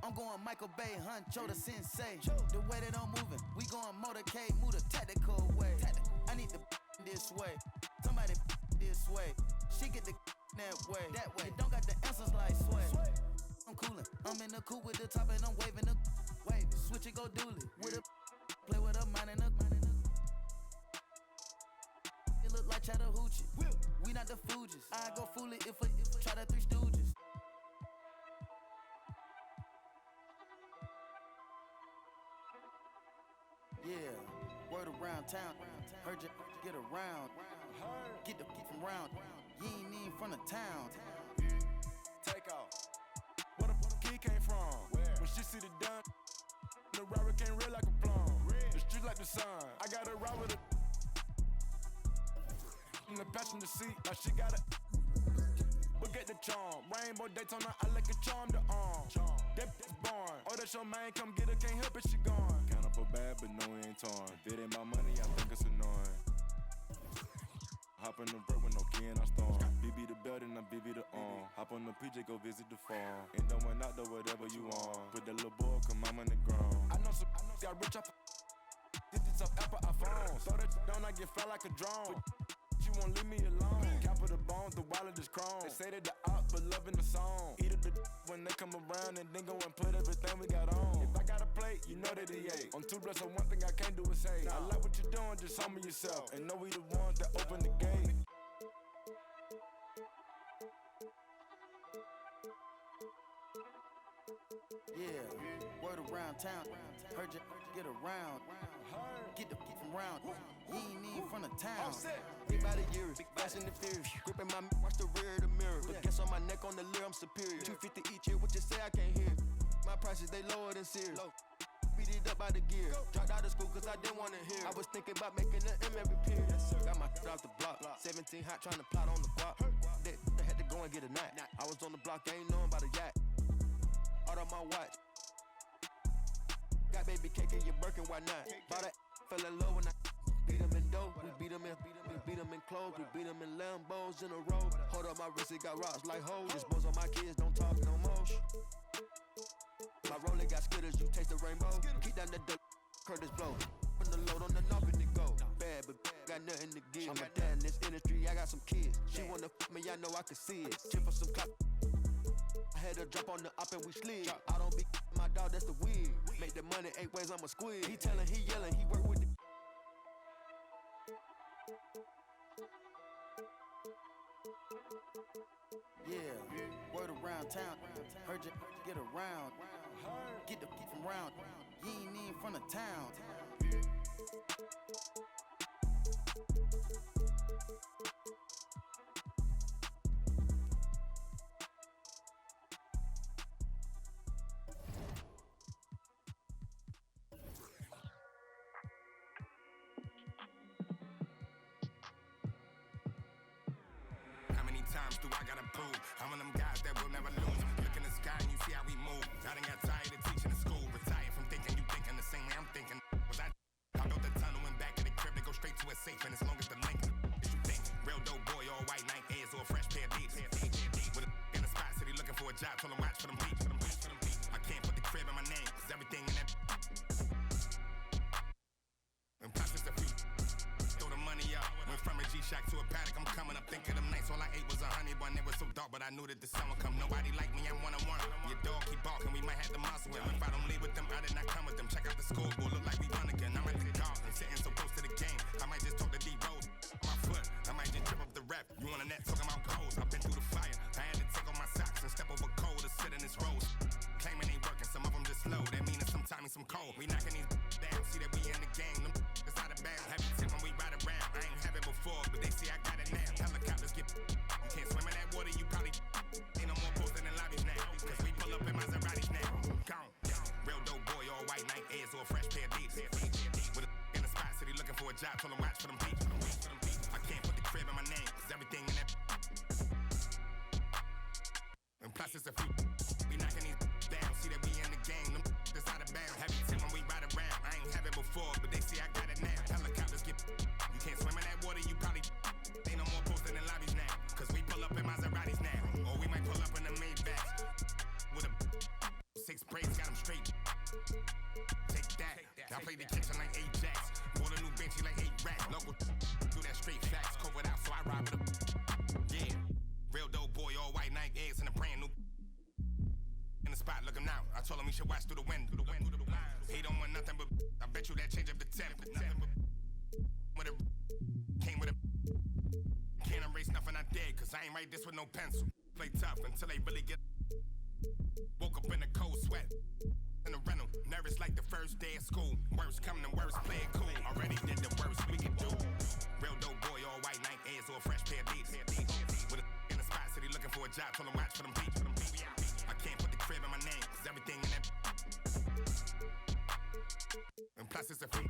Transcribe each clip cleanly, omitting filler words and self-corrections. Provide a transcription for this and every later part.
I'm going Michael Bay, Huncho the Sensei. The way that I'm moving, we going motorcade, move the tactical way. I need the this way, somebody this way. She get the that way. You don't got the answers like sway. I'm coolin', I'm in the coupe with the top and I'm waving the wave. Switch it, go dually. With a play with a mind and a it look like Chattahoochee. We not the Fugees. I go fool it if I try the Three Stooges. Yeah, word around town. Heard you get around. Get the from round. You ain't even from the town. Take off. Where the kid came from? When she see the done, the robber came red like a plum. The street like the sun. I got a ride with a in the passenger seat, like she got it. Look at the charm. Rainbow Daytona, I like a charm to arm. That bitch born. Oh, that's your man, come get her, can't help it, she gone. Count up a bad, but no, it ain't torn. If it ain't my money, I think it's annoying. Hop in the vert with no key and I storm. BB the belt and I BB the arm. Hop on the PJ, go visit the farm. Ain't no one out there, whatever you want. Put that little boy, come I'm on the ground. I know some got rich off digits of Apple iPhones. Throw that down, I get fly like a drone. You won't leave me alone. Cap of the bones, the wallet is chrome. They say that the op, but loving the song. Eat up the when they come around and then go and put everything we got on. If I got a plate, you know that he ate. On 2 blocks, so one thing I can't do is hate. I like what you're doing, just humble yourself. And know we the ones that open the gate. Yeah, word around town. Heard you get around. Get the from round. You ain't even from the town. Big body years, fast and the furious. Gripping my watch the rear of the mirror. But guess on my neck on the leer, I'm superior. 250 each year, what you say I can't hear. My prices, they lower than Sears. Beat it up by the gear. Dropped out of school cause I didn't wanna hear. I was thinking about making an M every period. Got my off the block. 17 hot trying to plot on the block. That had to go and get a knot. I was on the block, ain't knowing about a yacht. Out on my watch. Got baby cake in your Birkin, why not? Bought that, fell in love when I beat him in dough. We beat him in clothes. We beat him in Lambos in a row. Hold up my wrist, it got rocks like hoes. Dispose on my kids, don't talk no more. My roller got skitters, you taste the rainbow. Keep down the dirt, Curtis blow. Put the load on the knob and it go. Bad, but got nothing to give. I'm a dad in this industry, I got some kids. She wanna f me, I know I can see it. Chip for some clock. I had her drop on the up and we slid. I don't be my dog, that's the wig. Make the money 8 ways, I'm a squid. He tellin', he yellin', he work with the. Yeah, word around town. Heard you get around. Get the from round. You ain't even from the town. Times do I gotta prove? I'm one of them guys that will never lose. Look in the sky and you see how we move. I done got tired of teaching in school. Retired from thinking you thinking the same way I'm thinking. Was I built the tunnel and back in the crib to go straight to a safe. And as long as the link is you think. Real dope boy, all white Nike Airs or a fresh pair of beats. With a in the spot, city looking for a job. Told him watch for them beats. I can't put the crib in my name, cause everything in that. And plus it's the feet. Throw the money up. Went from a G-Shock to a paddock, I'm coming up. Think of them nights, all I ate was a honey bun. It was so dark, but I knew that the sun would come. Nobody like me, I'm one-on-one. Your dog keep barking, we might have to muscle him. If I don't leave with them, I did not come with them. Check out the scoreboard, look like we run again. I'm at the Garden, sitting so close to the game. I might just talk to D-Rose. My foot, I might just trip up the rep. You on the net talking about goals, I've been through the fire. I had to take off my socks and step over cold to sit in this rose. Claiming ain't working, some of them just slow. That means sometimes some cold. We knocking these down, see that we in the game. Them it's out of bounds. Heavy tip when we ride around. I ain't have it before, but they see I got it now. Helicopters get you can't swim in that water, you probably ain't no more posting in lobbies now. Cause we pull up in Maseratis now. Gone. Real dope boy, all white Nike Airs or a fresh pair of beats. With a in the spot, city looking for a job, told him watch for them beats. I can't put the crib in my name, cause everything in that. And plus it's a few. We knocking these down, see that we in the game. Them it's out of bounds. Heavy tip when we ride around. I ain't have it before, but they see I got it now. Helicopters get you can't swim in that water, you probably I play the kitchen like Ajax. Bought a new Bentley like 8 racks. Local do that straight facts. Covered out, so I ride with a. Yeah. Real dope boy, all white Nike eggs and a brand new. In the spot, looking out. I told him he should watch through the window. He don't want nothing but. I bet you that change up the temp. With a. Came with a. Can't erase nothing I did, cause I ain't write this with no pencil. Play tough until they really get. Woke up in a cold sweat. In a rental, nervous like the first day of school. Worst coming and worst, play it cool. Already did the worst we can do. Real dope boy, all white Nike Airs or a fresh pair of beats. With a in the spot, said he looking for a job. Told him watch for them beats. I can't put the crib in my name, cause everything in that. And plus it's a fee.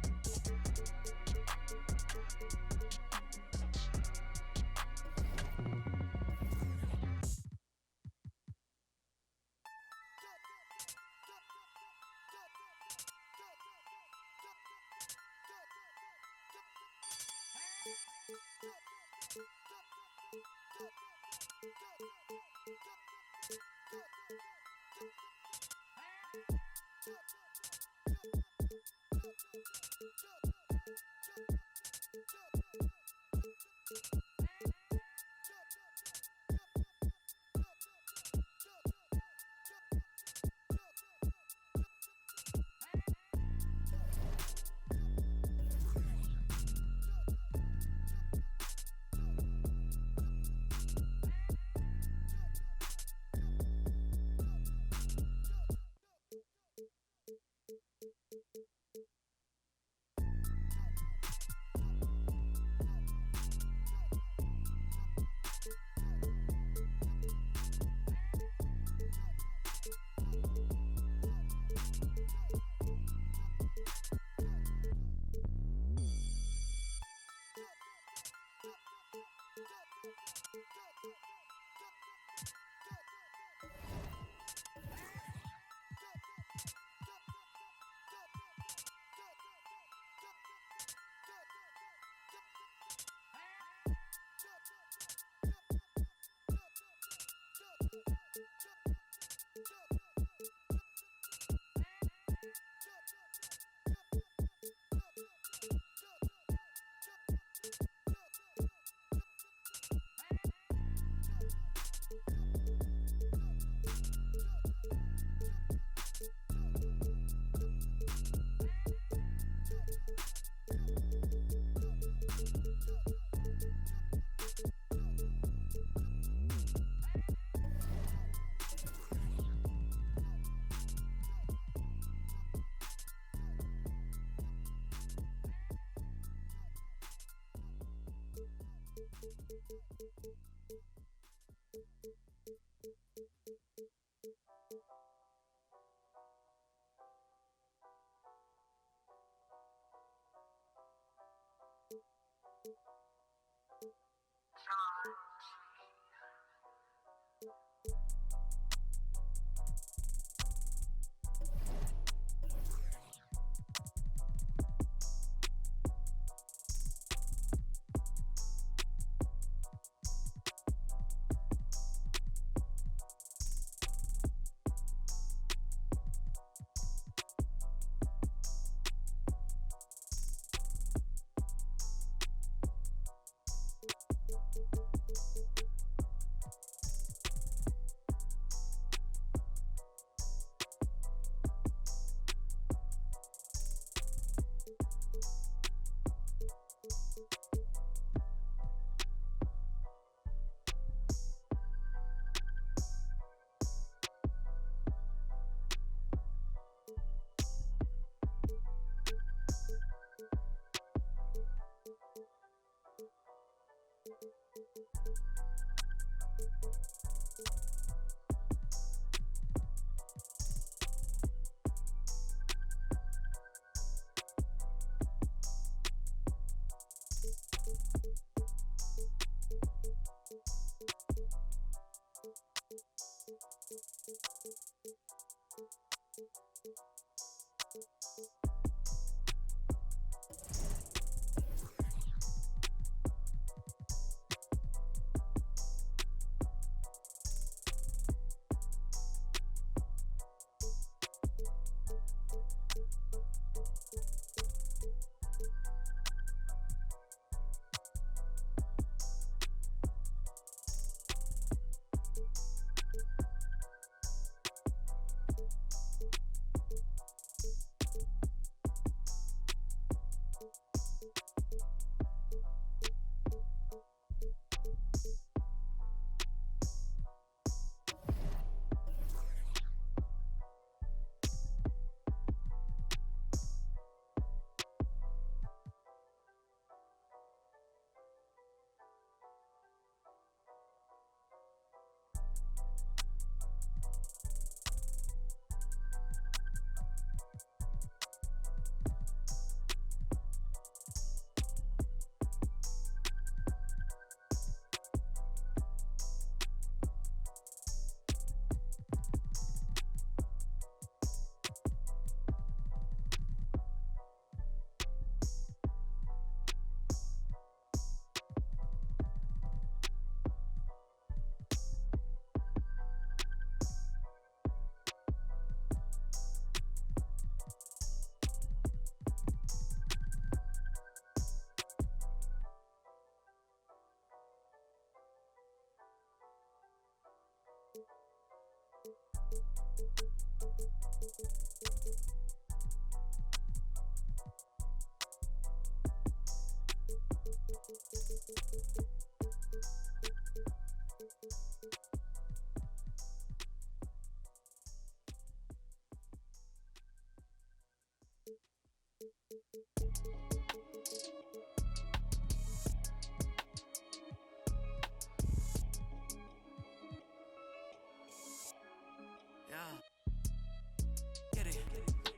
Get it,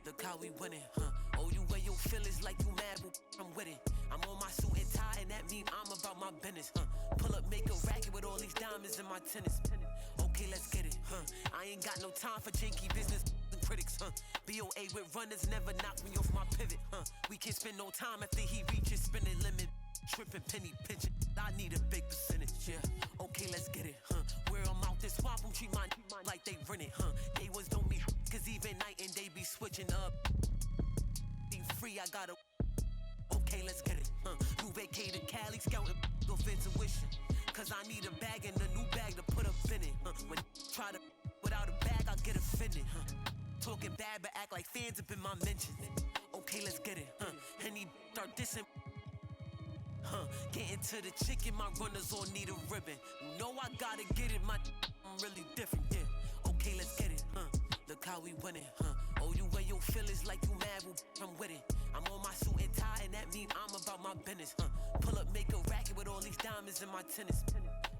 look how we winning, huh? Oh, you wear your feelings like you mad, but I'm with it. I'm on my suit and tie, and that mean I'm about my business, huh? Pull up, make a racket with all these diamonds in my tennis. Okay, let's get it, huh? I ain't got no time for janky business and critics, huh? BOA with runners never knock me off my pivot, huh? We can't spend no time after he reaches spending limit. Tripping, penny pinching, I need a big percentage, yeah. Okay, let's get it, huh? Where I'm out this swamp, I'm treat mine like they rent it, huh? They was don't me, cause even night and they be switching up. Be free, I gotta. Okay, let's get it, huh? You vacated Cali, scouting off intuition. Cause I need a bag and a new bag to put up in it, huh? When try to without a bag, I get offended, huh? Talking bad, but act like fans up in my mention. Okay, let's get it, huh? And he start dissing. Getting to the chicken, my runners all need a ribbon. You know I gotta get it, I'm really different, yeah. Okay, let's get it, huh? Look how we winning, huh? Oh, you wear your feelings like you mad, well, I'm with it. I'm on my suit and tie, and that mean I'm about my business, huh? Pull up, make a racket with all these diamonds in my tennis.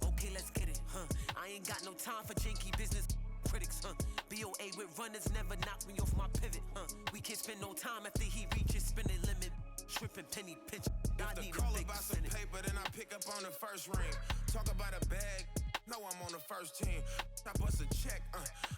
Okay, let's get it, huh? I ain't got no time for janky business critics, huh? BOA with runners never knock me off my pivot, huh? We can't spend no time after he reaches spending limit. Tripping, penny pinch. If the call about some paper, then I pick up on the first ring. Talk about a bag, know I'm on the first team. I bust a check,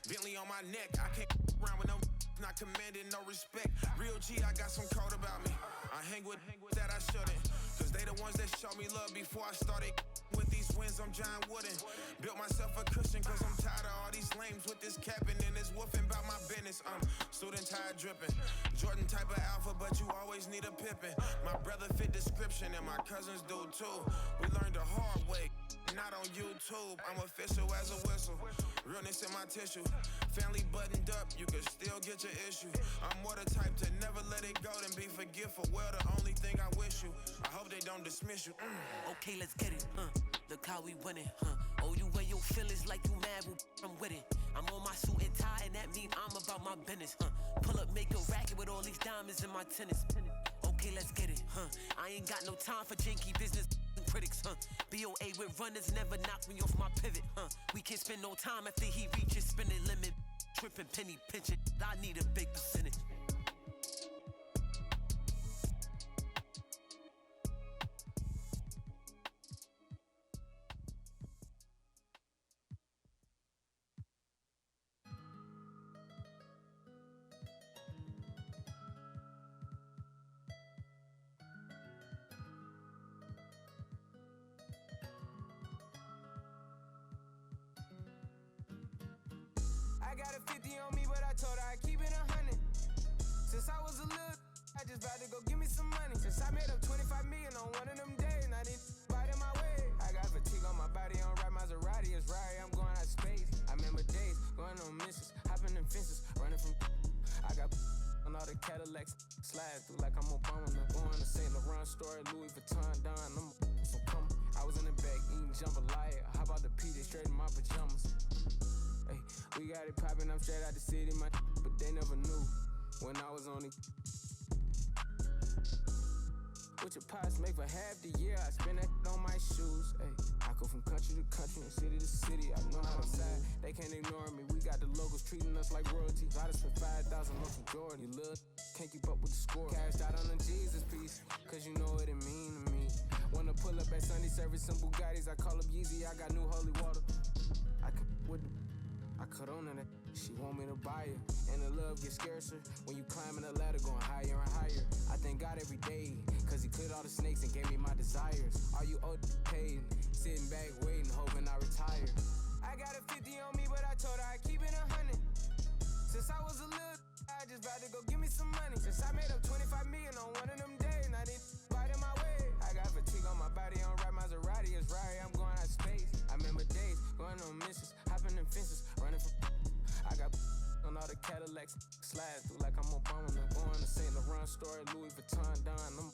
Bentley on my neck. I can't around with no not commanding no respect. Real G, I got some code about me. I hang with that I shouldn't, cause they the ones that show me love before I started. With these wins, I'm John Wooden. Built myself a cushion, cause I'm tired of all these lames with this capping and this woofing about my business. Student tired dripping. Jordan type of alpha, but you always need a Pippin. My brother fit description, and my cousins do too. We learned the hard way, not on YouTube. I'm official as a whistle. Realness in my tissue. Family buttoned up, you can still get your issue. I'm more the type to never let it go than be forgetful. Well, the only thing I wish you, I hope they don't dismiss you. Okay, let's get it, huh? Look how we winning, huh? Oh, you wear your feelings like you mad, well, I'm with it. I'm on my suit and tie, and that mean I'm about my business, huh? Pull up, make a racket with all these diamonds in my tennis. Okay, let's get it, huh? I ain't got no time for janky business and critics, huh? BOA with runners never knock me off my pivot, huh? We can't spend no time after he reaches spending limit. Tripping, penny pinching, I need a big percentage. I got a 50 on me, but I told her I'd keep it 100. Since I was a little, I just about to go give me some money. Since I made up 25 million on one of them days, and I didn't bite in my way. I got fatigue on my body, on right Maserati, it's right, I'm going out of space. I remember days, going on missions, hopping in fences, running from I got on all the Cadillacs, slide through like I'm Obama. I'm going to St. Laurent store, Louis Vuitton, Don, I'm coming. I was in the back, eating jambalaya, how about the PJ straight in my pajamas? Hey, we got it poppin', I'm straight out the city, but they never knew when I was on it. What your pots make for half the year, I spend that on my shoes. Hey, I go from country to country and city to city, I know how to side. They can't ignore me, we got the locals treating us like royalty. I just spent 5,000 on some Jordan, you little can't keep up with the score. Cashed out on the Jesus piece, cause you know what it mean to me. Wanna pull up at Sunday service, some Bugattis, I call up Yeezy, I got new holy water. I can with the I cut on that, she want me to buy it. And the love gets scarcer when you climbing the ladder going higher and higher. I thank God every day, cause he cleared all the snakes and gave me my desires. Are you old paid, sitting back waiting, hoping I retire? I got a 50 on me, but I told her I'd keep it 100. Since I was a little, I just about to go give me some money. Since I made up 25 million on one of them days, and I didn't bite in my way. I got fatigue on my body, on right Maserati, it's right, I'm going out of space. I remember days, going on missions, hopping in fences, running from I got on all the Cadillacs, slide through like I'm Obama. I'm going to St. Laurent store, Louis Vuitton, Don, I'm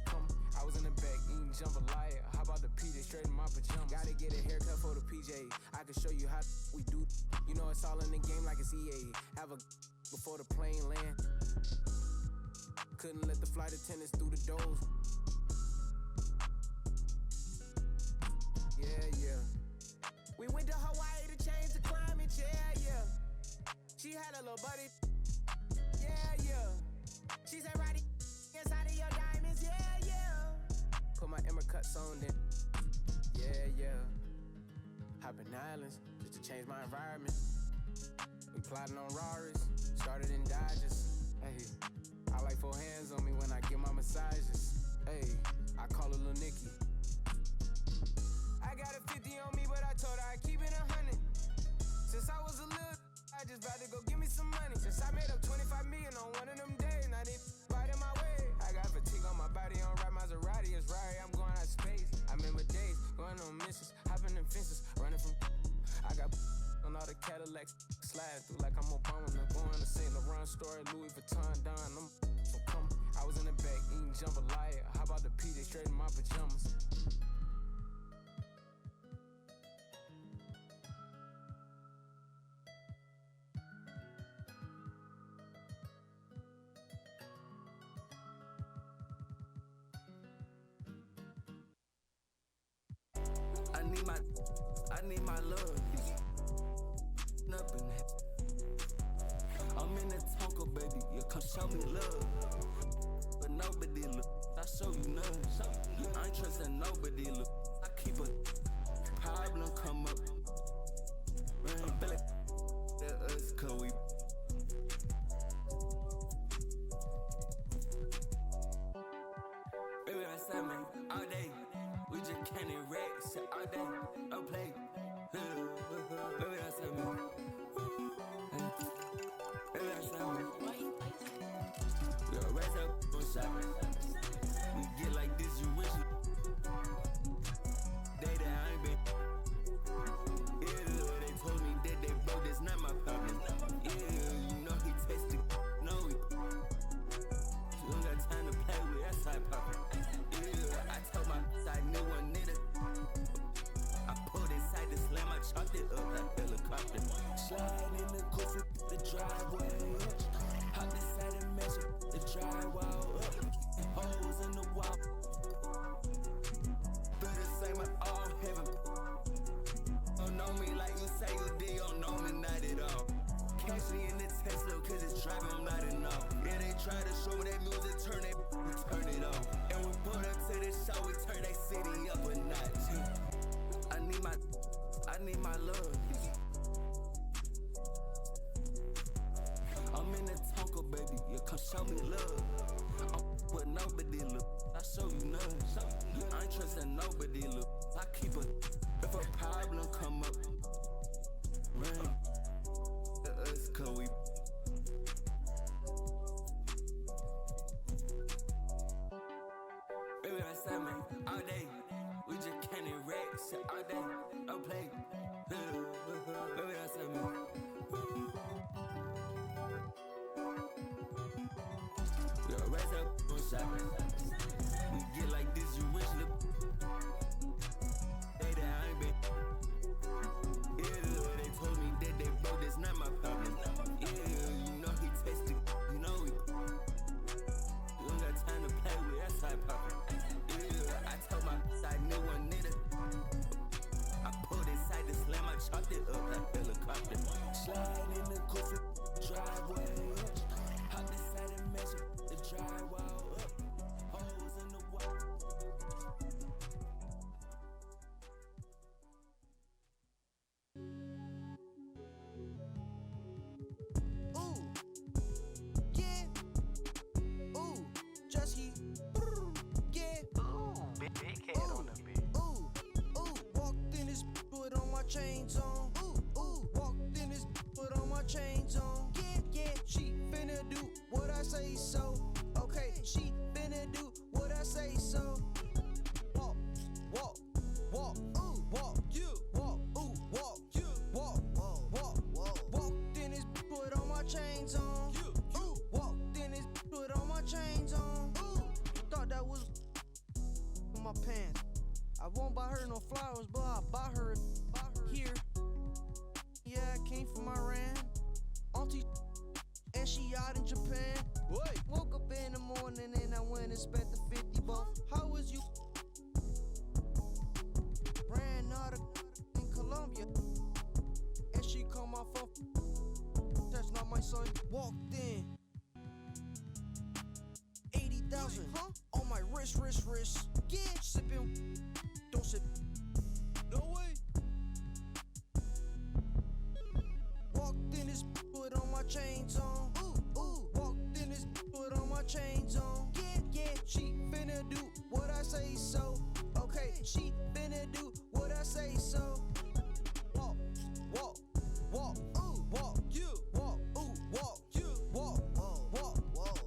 coming. I was in the back eating jambalaya, how about the PJ straight in my pajamas? Gotta get a haircut for the PJ, I can show you how we do. You know it's all in the game like it's EA. Have a before the plane land. couldn't let the flight attendants through the doors. Yeah. We went to Hawaii to change the climate, yeah. She had a little buddy, yeah. She said, Roddy, inside of your diamonds, yeah. Put my Emma cuts on then, yeah. Hopping islands just to change my environment. We plotting on Raris, started in Dodges. Hey, I like 4 hands on me when I get my massages. Hey, I call her Lil Nicky. I got a 50 on me, but I told her I'd keep it 100. Since I was a little, I just about to go give me some money. Since I made up 25 million on one of them days, now they right in my way. I got fatigue on my body, on right Maserati, it's Rari, I'm going out of space. I remember days, going on missions, hopping in fences, running from. I got on all the Cadillacs, slide through like I'm Obama. I'm going to St. Laurent story, Louis Vuitton, Don. I'm so come. I was in the back eating jambalaya. How about the PJ straight in my pajamas? I need my love. Up in it. I'm in the Tonka, baby. You come show me love. But nobody look. I show you none. I ain't trusting nobody look. I keep a problem come up. Man, Billy, that us, cause we. Baby, I said, man, all day. We just can't erect shit all day. No play. Baby, I said, man. Baby, I said, man. We gon' raise up on shot. We get like this, you wish it. Day that I ain't been. Yeah, they told me that they broke, that's not my problem. Yeah, you know he tasted. No, we. You don't got time to play with that side poppin'. Yeah, I told my I knew one nigga. I pulled inside the slam, I chopped it up like helicopter. Slide in the coupe, the driveway. Hop inside and measure the drywall up. Holes in the wall. Through the same at all heaven. Don't know me like you say you did, don't know me not at all. Catch me in the Tesla, cause it's driving, I'm not enough. Yeah, they try to show me that music, turn it off. And we put up to the show, we turn that city up a notch. I need my love. I'm in the Tonka, baby, you come show me love. But nobody look, I show you none. I ain't trusting nobody look. I keep a, if a problem come up, man, us cause we. Baby, I said, man, all day. We just can't erect shit all day. No play. Baby, I said, man. We gon' raise up on shot. We get like this, you wish it. Day that I ain't been. Yeah, they told me that they broke, that's not my problem. Yeah, you know he tasted. You know we. You don't got time to play with that side poppin'. Yeah, I told my I knew one nigga. I pulled inside the slam, I chopped it up like helicopter. Slide in the coupe, driveway. Hop inside and measure the drywall up. Holes in the wall. Ooh, yeah. Ooh, just he. Yeah. Big head on the beat. Ooh, walked in this put on my chains on. Ooh, walked in this put on my chains on. Yeah, she finna do what I say so. Okay, she finna do what I say so. Walk, ooh, walk, you, walk, ooh, walk, you, walk, walked in this put on my chains on. Ooh, walked in this put on my chains on. Ooh, thought that was my pants. I won't buy her no flowers, but I'll buy her here. Yeah, I came from Iran. Auntie, and she out in Japan. Wait. Woke up in the morning and I went and spent the 50 ball. How was you? Ran out of in Colombia. And she called my phone. That's not my son. Walked in. 80,000 on my wrist. Yeah, sipping. Don't sip. No way. Walked in this, put on my chains on. Walked in this, put on my chains on. Yeah, she finna do what I say so. Okay, she finna do what I say so. Walk, walk, walk, walk, you walk, walk, you walk, walk.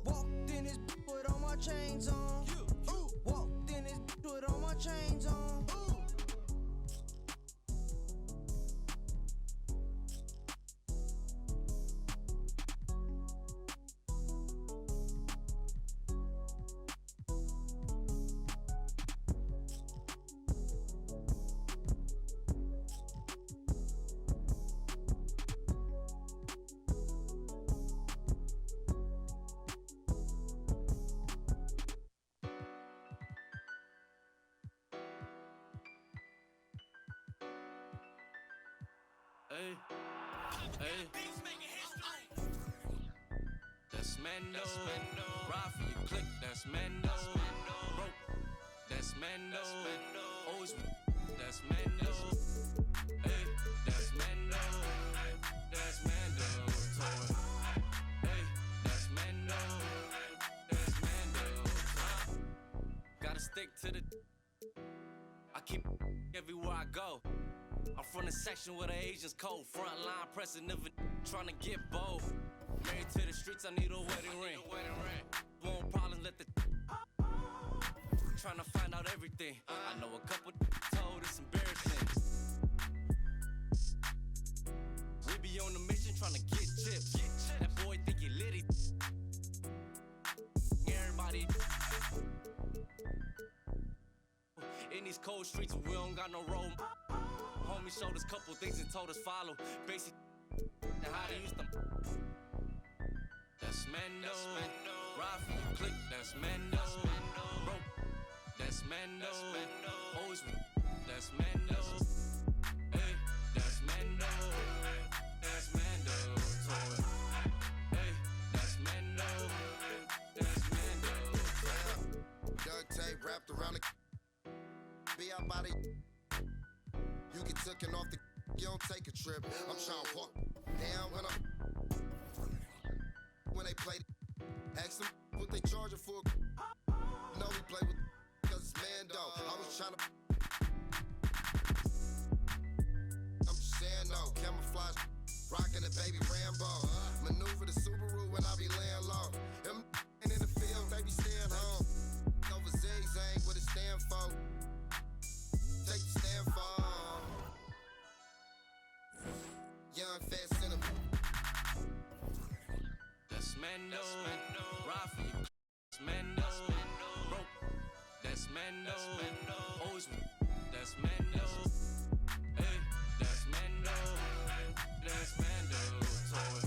Walked in this, put on my chains on. Walked in this, put on my chains on. Hey, hey. That's Mando. Ride for your click, that's Mando. Rope, that's Mando. Always with, that's Mando. Hey, that's Mando. That's Mando. Toy. Hey, that's Mando. That's Mando. Gotta stick to the. I keep everywhere I go. I'm from the section where the Asians cold. Front line pressing, never trying to get bold. Married to the streets, I need a wedding ring. Won't problems, let the trying to find out everything. I know a couple told it's embarrassing. We be on the mission trying to get chips. That boy think he litty. Everybody in these cold streets, we don't got no road. Homie showed us couple things and told us follow. Basic and how they used to. That's Mando. Ride for your click, that's Mando. Rope, that's Mando. Always with, that's Mando. Hey, that's Mando. That's Mando. Toy. Hey, that's Mando. That's Mando. Duct tape wrapped around the. Be out body. You get taken off the, you don't take a trip. I'm trying to walk down when they play. Ask them what they charging for. No, we play with cause it's Mando. I was trying to. I'm just saying no, camouflage, rocking the baby Rambo. Maneuver the Subaru when I be laying low. Them in the field, they be staying home. Over zigzag, what it stand for. Take the stand for. Young fast cinema. That's Mando. Ride for you. That's Mando. Rope. That's Mando. Always with. That's Mando. Hey, that's Mando. That's Mando. Toy.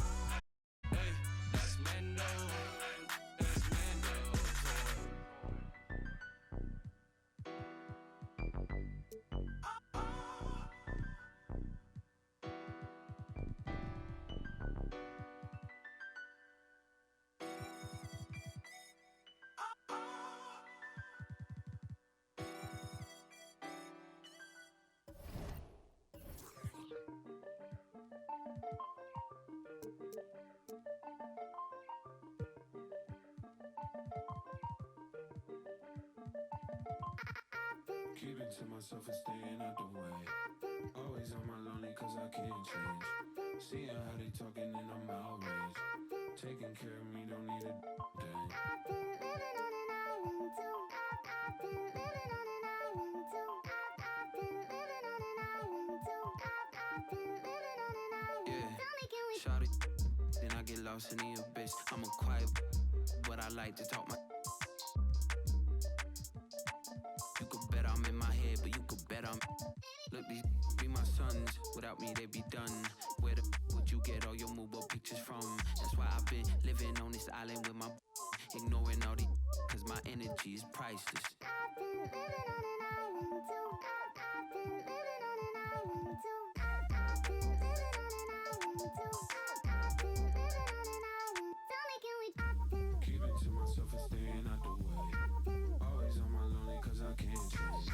Hey, that's Mando. That's Mando. Toy. Keeping to myself and staying out the way. Always on my lonely cause I can't change. Seeing how they talking and I'm outraged. Taking care of me, don't need a thing. I've been living on an island too. I've been living on an island too. I've been living on an island too. I've been living on an island. Yeah. Tell me, can we Shout it, then I get lost in the abyss. I'm a quiet, but I like to talk my. You could bet I'm in my head, but you could bet I'm. Look, these be my sons. Without me, they be done. Where the would you get all your mobile pictures from? That's why I've been living on this island. island with my ignoring all these, cause my energy is priceless. I've been living on an island too. I've been living on an island too. I've been living on an island too. I've been living on an island. Tell me, can we? I've been Keeping to myself and staying out the way. Always on my lonely cause I can't change.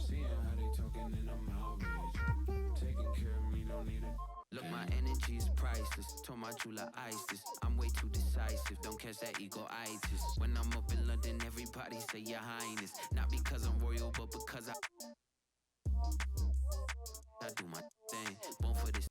Seeing how they talking and I'm outraged. Taking care of me, don't need it. Look, my energy is priceless. Told my jeweler ice this. I'm way too decisive. Don't catch that ego-itis. When I'm up in London, everybody say your highness. Not because I'm royal, but because I do my thing. Born for this.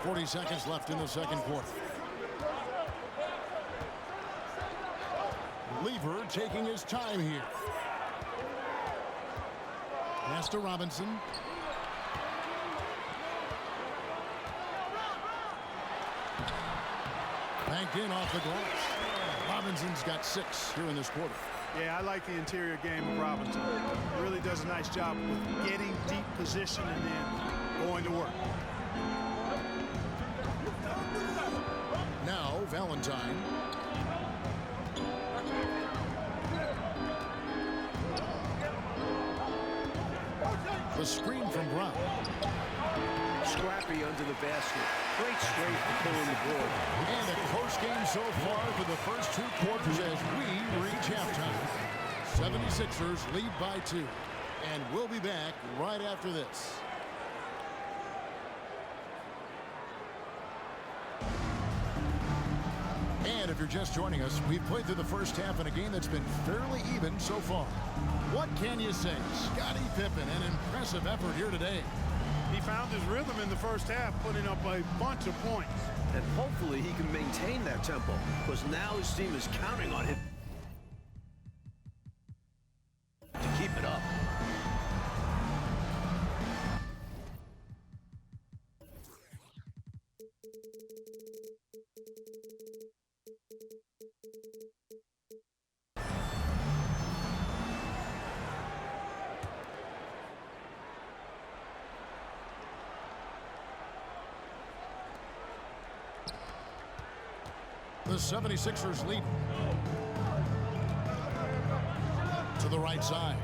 .40 seconds left in the second quarter. Lever taking his time here. Pass to Robinson. Banked in off the glass. Robinson's got 6 here in this quarter. Yeah, I like the interior game of Robinson. He really does a nice job with getting deep position and then going to work. Now Valentine. The screen from Brown. Scrappy under the basket. Great strength to pull in the board. And a close game so far for the first 2 quarters as we reach halftime. 76ers lead by 2. And we'll be back right after this. And if you're just joining us, we've played through the first half in a game that's been fairly even so far. What can you say? Scottie Pippen, an impressive effort here today. He found his rhythm in the first half, putting up a bunch of points. And hopefully he can maintain that tempo, because now his team is counting on him to keep it up. The 76ers lead. To the right side.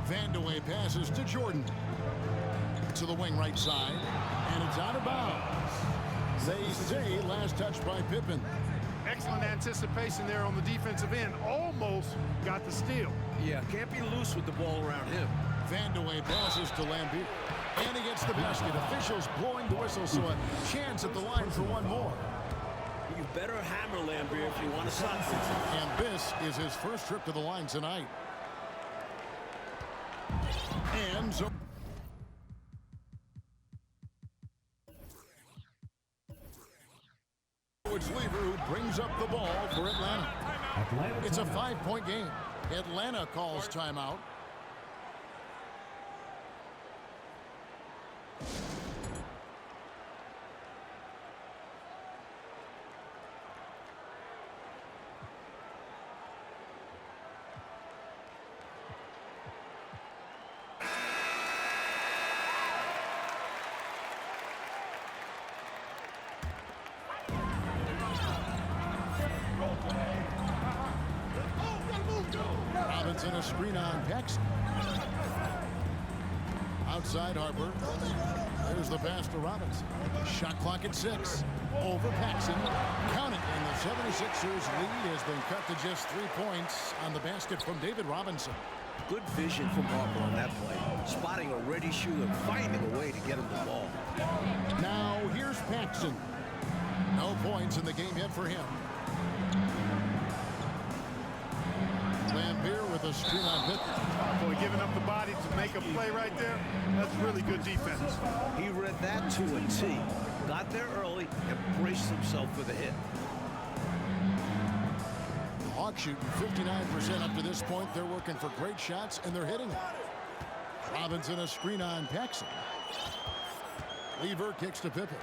Vandeweghe passes to Jordan. To the wing right side. And it's out of bounds. They say last touch by Pippen. Excellent anticipation there on the defensive end. Almost got the steal. Yeah, can't be loose with the ball around him. Vandeweghe passes to Lambeer. And he gets the basket. Officials blowing the whistle, so a chance at the line for one more. You better hammer Lambeer if you want to stop him. And this is his first trip to the line tonight. And so it's Lever who brings up the ball for Atlanta. It's a 5-point game. Atlanta calls timeout. Robinson a screen on Paxson. Outside Harper. There's the pass to Robinson. Shot clock at 6. Over Paxson. Count it. And the 76ers lead has been cut to just 3 points on the basket from David Robinson. Good vision from Harper on that play. Spotting a ready shooter, finding a way to get him the ball. Now here's Paxson. No points in the game yet for him. Lambeer with a screen on Pippen. Boy, giving up the body to make a play right there, that's really good defense. He read that to a T. Got there early and braced himself for the hit. Hawks shooting 59% up to this point. They're working for great shots, and they're hitting it. Robinson a screen on Paxson. Lever kicks to Pippen.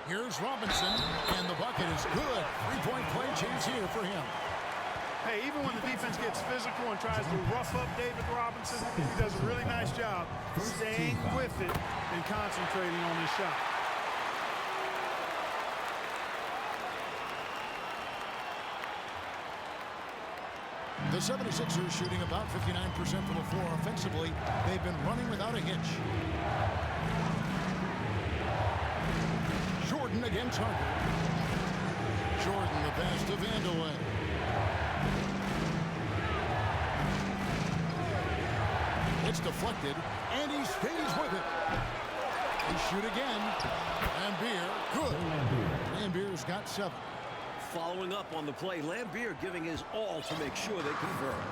Here's Robinson, and the bucket is good. Three-point play chance here for him. Hey, even when the defense gets physical and tries to rough up David Robinson, he does a really nice job staying with it and concentrating on his shot. The 76ers shooting about 59% from the floor offensively. They've been running without a hitch. Jordan against Harper. Jordan, the pass to Vandeweghe. It's deflected, and he stays with it. They shoot again. Lambier, good. Lambier's got 7. Following up on the play, Lambier giving his all to make sure they convert.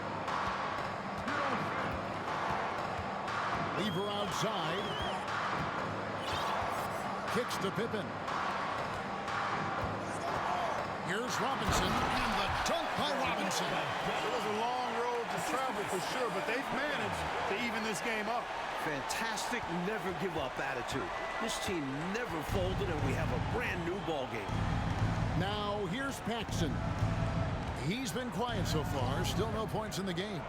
Lever outside. Kicks to Pippen. Here's Robinson, and the dunk by Robinson. It was a long road to travel for sure, but they've managed to even this game up. Fantastic never give up attitude. This team never folded, and we have a brand new ball game. Now here's Paxson. He's been quiet so far. Still no points in the game.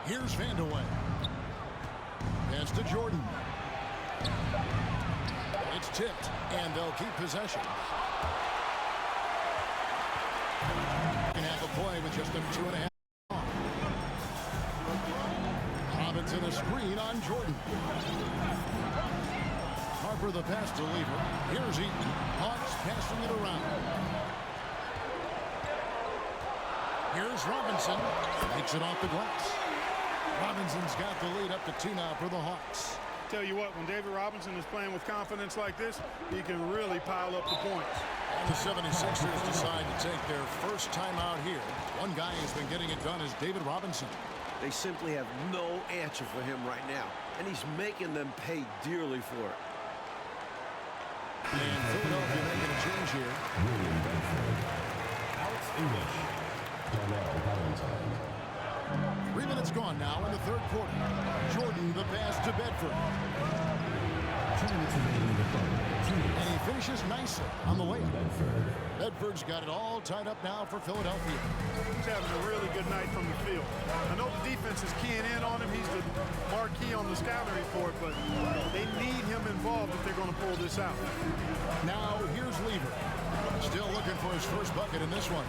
Here's Vandeweghe. Pass to Jordan. It's tipped, and they'll keep possession. Can have a play with just under 2.5. Robinson a screen on Jordan. Harper the pass to Lever. Here's Eaton. Hawks passing it around. Here's Robinson. Takes it off the glass. Robinson's got the lead up to 2 now for the Hawks. Tell you what, when David Robinson is playing with confidence like this, he can really pile up the points. And the 76ers decide to take their first time out here. One guy who's been getting it done is David Robinson. They simply have no answer for him right now, and he's making them pay dearly for it. And Philadelphia making a change here. William Bedford. Alex English. Darnell Valentine. 3 minutes gone now in the third quarter. Jordan the pass to Bedford. 2 minutes remaining in the third. And he finishes nicely on the layup. Bedford's got it all tied up now for Philadelphia. He's having a really good night from the field. I know the defense is keying in on him. He's the marquee on the scouting report, but they need him involved if they're going to pull this out. Now here's Lever. Still looking for his first bucket in this one.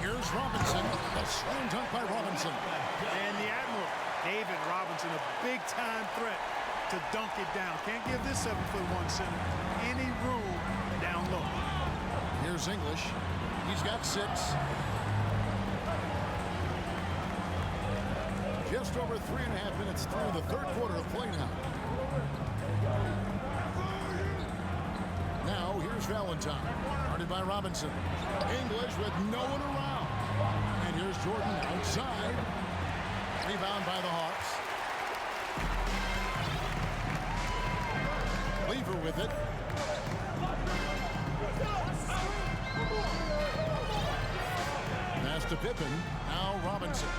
Here's Robinson. A slam dunk by Robinson. And the Admiral, David Robinson, a big-time threat to dunk it down. Can't give this 7'1" center any room down low. Here's English. He's got 6. Just over 3.5 minutes through the third quarter of play now. Now here's Valentine. Guarded by Robinson. English with no one around. And here's Jordan outside. Rebound by the Hawks. Lever with it. Pass to Pippen. Now Robinson.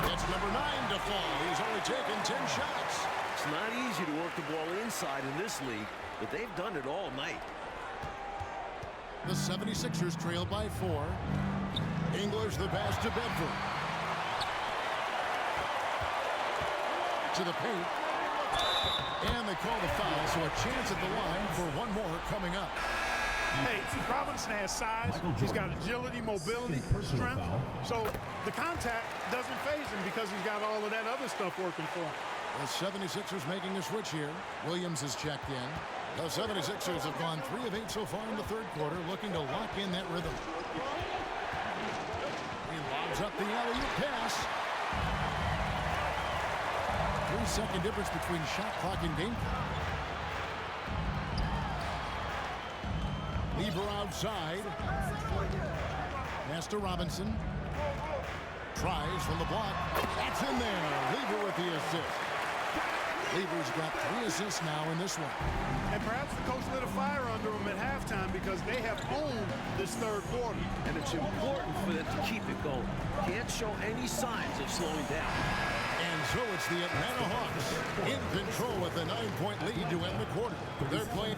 It's number 9 to fall. He's only taken 10 shots. It's not easy to work the ball inside in this league, but they've done it all night. The 76ers trail by 4. English the pass to Bedford. To the paint. And they call the foul, so a chance at the line for one more coming up. Hey, Robinson has size. He's got agility, mobility, strength. So the contact doesn't faze him because he's got all of that other stuff working for him. The 76ers making a switch here. Williams is checked in. The 76ers have gone 3 of 8 so far in the third quarter, looking to lock in that rhythm. He lobs up the alley-oop pass. 3-second difference between shot clock and game clock. Lever outside. Pass to Robinson. Tries from the block. That's in there. Lever with the assist. Lever's got 3 assists now in this one. And perhaps the coach lit a fire under them at halftime because they have owned this third quarter. And it's important for them to keep it going. Can't show any signs of slowing down. So it's the Atlanta Hawks in control with a 9-point lead to end the quarter. They're playing.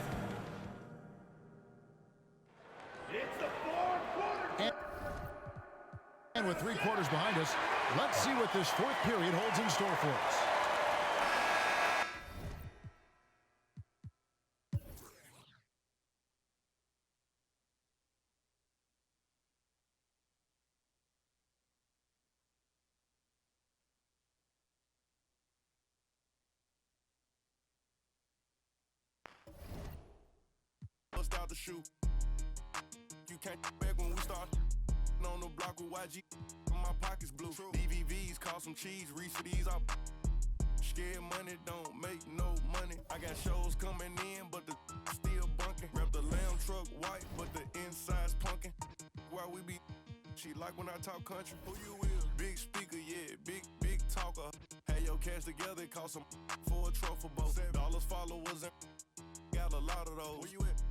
It's the fourth quarter. And with 3 quarters behind us, let's see what this fourth period holds in store for us. Bust out the shoe. You can't back when we start on the block with YG. My pockets blue. DVVs cost some cheese. Reese for these up. Scared money don't make no money. I got shows coming in, but the still bunking. Rep the lamb truck white, but the inside's punkin'. Why we be? She like when I talk country. Who you will? Big speaker, yeah, big talker. Had your cash together, it cost some for a truffle boat. $7 followers and got a lot of those. Where you at?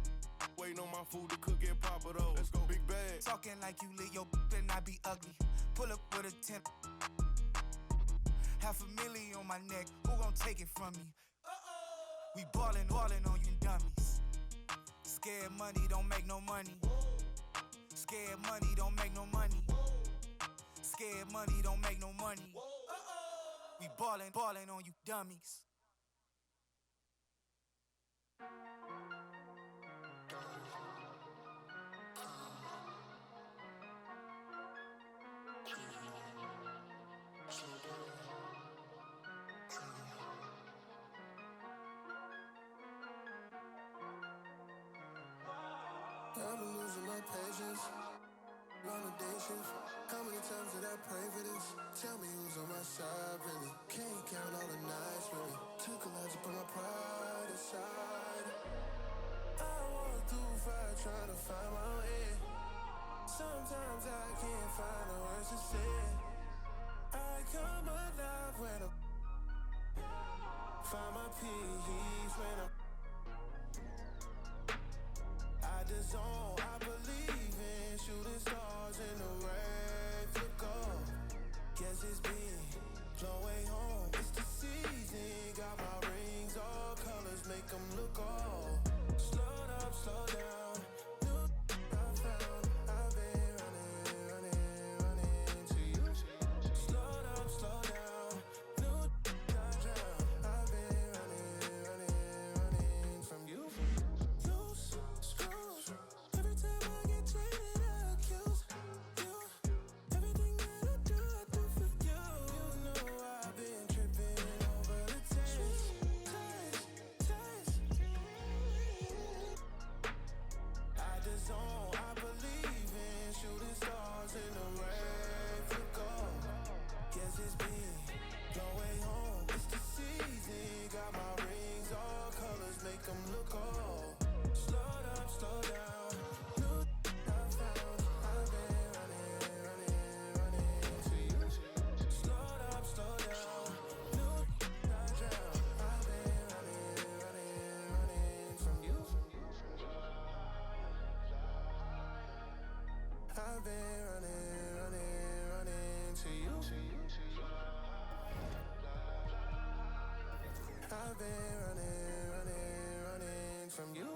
Waiting on my food to cook and pop it over. Let's go, big bag. Talking like you lit your and I be ugly. Pull up with a 10. $500,000 on my neck. Who gon' take it from me? We ballin' on you dummies. Scared money don't make no money. Scared money don't make no money. Scared money don't make no money. We ballin' on you dummies. I'm losing my patience. On a day shift. How many times did I pray for this? Tell me who's on my side, really. Can't count all the nights, really. Took a lot to put my pride aside. I walk through fire trying to find my way. Sometimes I can't find the words to say. I come alive when I find my peace when I'm zone. I believe in shooting stars in the rain. Look up, guess it's been long way home. It's the season, got my rings, all colors make them look all. Slow up, slow down. New I found, I've been running to you. Slow up, slow down. New I drown. I've been running from you. Loose screws. Every time I get jaded, I accuse you. Everything that I do for you. You know I've been tripping over the taste. I just zone. I believe in shooting stars in the rain. Look up, guess it's been long way home. It's the season, got my rings, all colors make them look all. Slow up, slow down. New I found, I've been running to you. Slow up, slow down. New I drown. I've been running from you. I've been running to you. I've been running from you.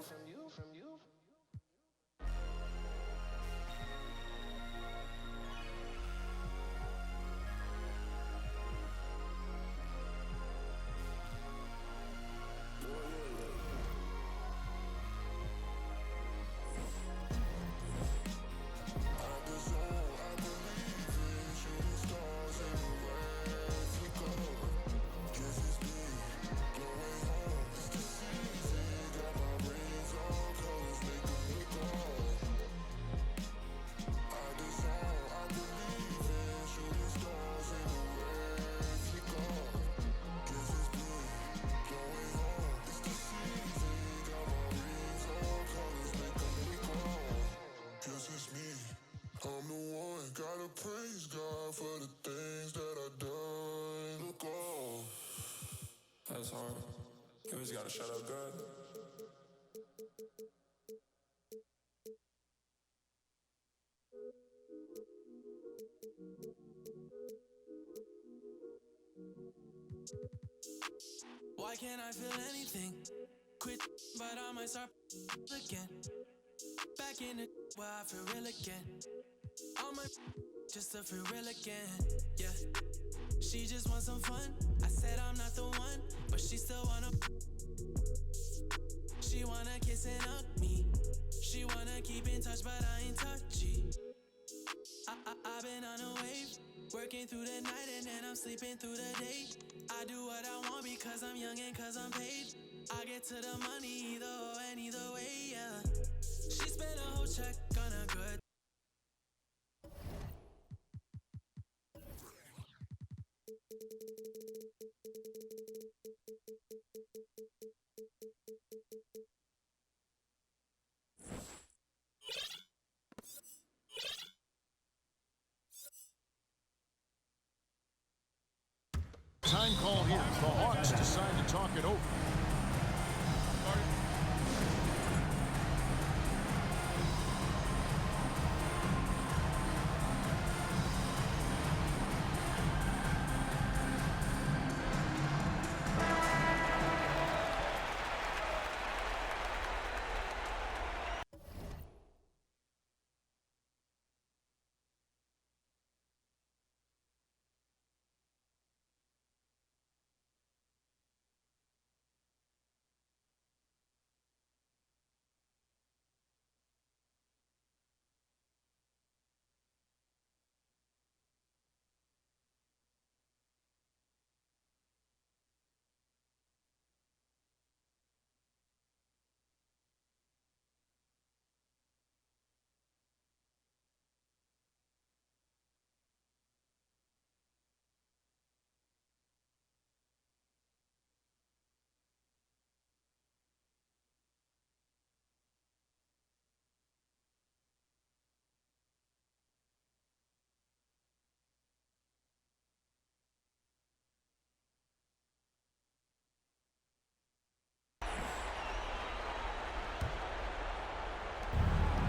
I'm the one, gotta praise God for the things that I done. Look on. That's hard. You always gotta shut up, God. Why can't I feel anything? Quit, but I might start again. Back in the where I feel real again. All my just to feel real again. Yeah. She just wants some fun. I said I'm not the one, but she still wanna. She wanna kiss and hug me. She wanna keep in touch, but I ain't touchy. I've been on a wave, working through the night and then I'm sleeping through the day. I do what I want because I'm young and cause I'm paid. I get to the money either or and either way, yeah. She spent a whole check on a good. Time call here. The Hawks decide to talk it over.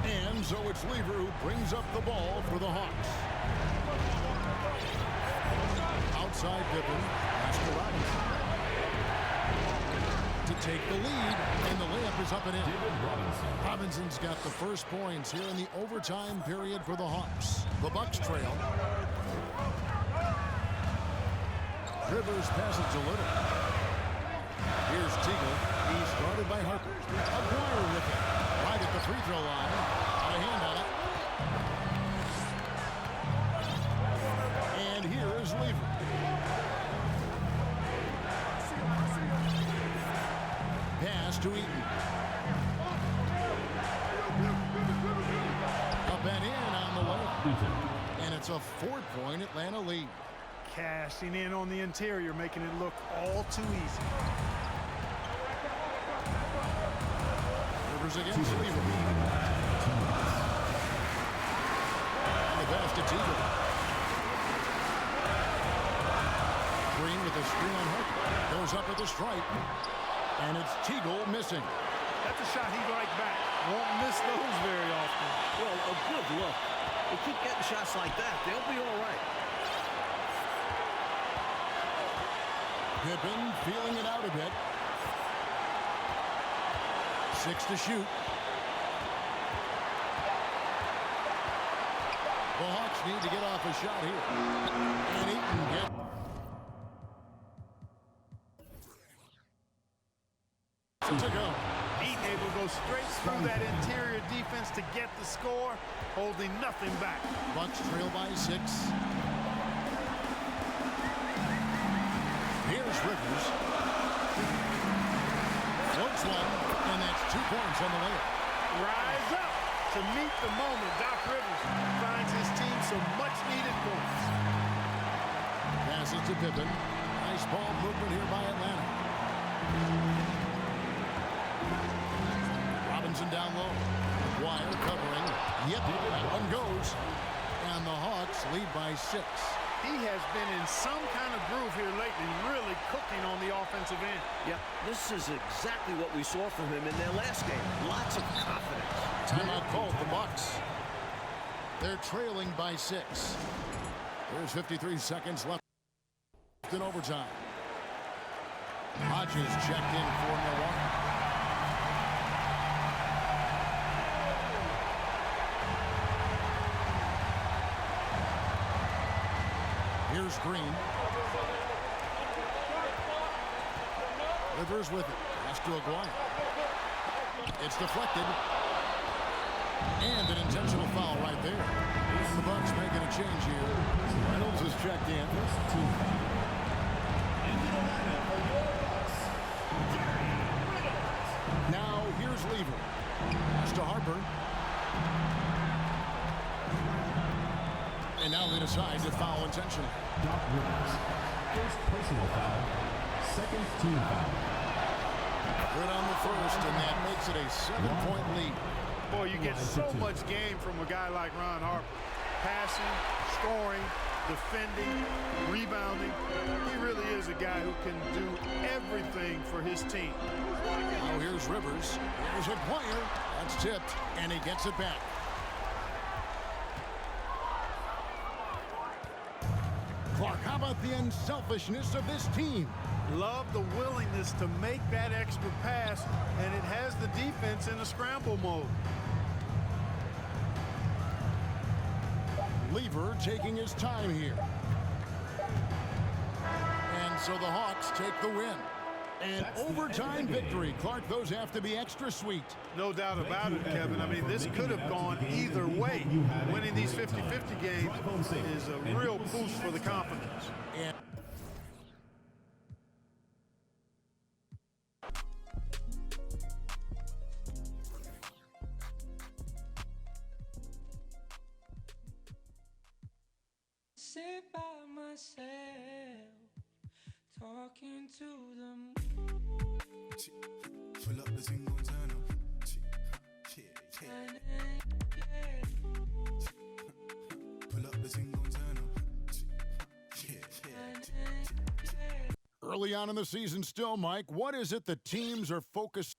And so it's Lever who brings up the ball for the Hawks. Outside Pippen, pass to Robinson. To take the lead, and the layup is up and in. Robinson's got the first points here in the overtime period for the Hawks. The Bucks trail. Rivers passes to Little. Here's Teagle. He's guarded by Harper. Aguirre with it. Right at the free throw line. Got a hand on it. And here is Lever. Pass to Eaton. Up and in on the way. And it's a 4-point Atlanta lead. Cashing in on the interior, making it look all too easy. Rivers against Lever. The pass to Teagle. Green with a screen on Harper. Goes up with a stripe. And it's Teagle missing. That's a shot he'd like back. Won't miss those very often. Well, a good look. They keep getting shots like that. They'll be all right. Pippen feeling it out a bit. 6 to shoot. The Hawks need to get off a shot here. And Eaton gets. To go. Eaton able to go straight through that interior defense to get the score, holding nothing back. Bucks trail by 6. Here's Rivers. Floats one, and that's 2 points on the layup. Rise up to meet the moment. Doc Rivers finds his team some much-needed points. Passes to Pippen. Nice ball movement here by Atlanta. Robinson down low. Aguirre covering. Yep, that one goes. And the Hawks lead by 6. He has been in some kind of groove here lately, really cooking on the offensive end. Yeah, this is exactly what we saw from him in their last game. Lots of confidence. Timeout called the Bucks. They're trailing by 6. There's 53 seconds left in overtime. Hodges checked in for Milwaukee. Here's Green. Rivers with it. Pass to Aguirre. It's deflected. And an intentional foul right there. The Bucks making a change here. Reynolds is checked in. Now here's Lever. Pass to Harper. And now they decide to foul intentionally. Doc Rivers. First personal foul. Second team foul. Good on the first, and that makes it a 7-point lead. Boy, you get so much game from a guy like Ron Harper. Passing, scoring, defending, rebounding. He really is a guy who can do everything for his team. Now here's Rivers. Here's Aguirre. That's tipped, and he gets it back. Clark, how about the unselfishness of this team? Love the willingness to make that extra pass, and it has the defense in a scramble mode. Lever taking his time here. And so the Hawks take the win. An overtime victory. Clark, those have to be extra sweet. No doubt about it, Kevin. I mean, this could have gone either way. Winning these 50-50 games is a real boost for the confidence. And sit by myself, talking to the moon. Pull up the thing, gon' turn up. Pull up the thing, gon' turn up. early on in the season still, Mike, what is it the teams are focused?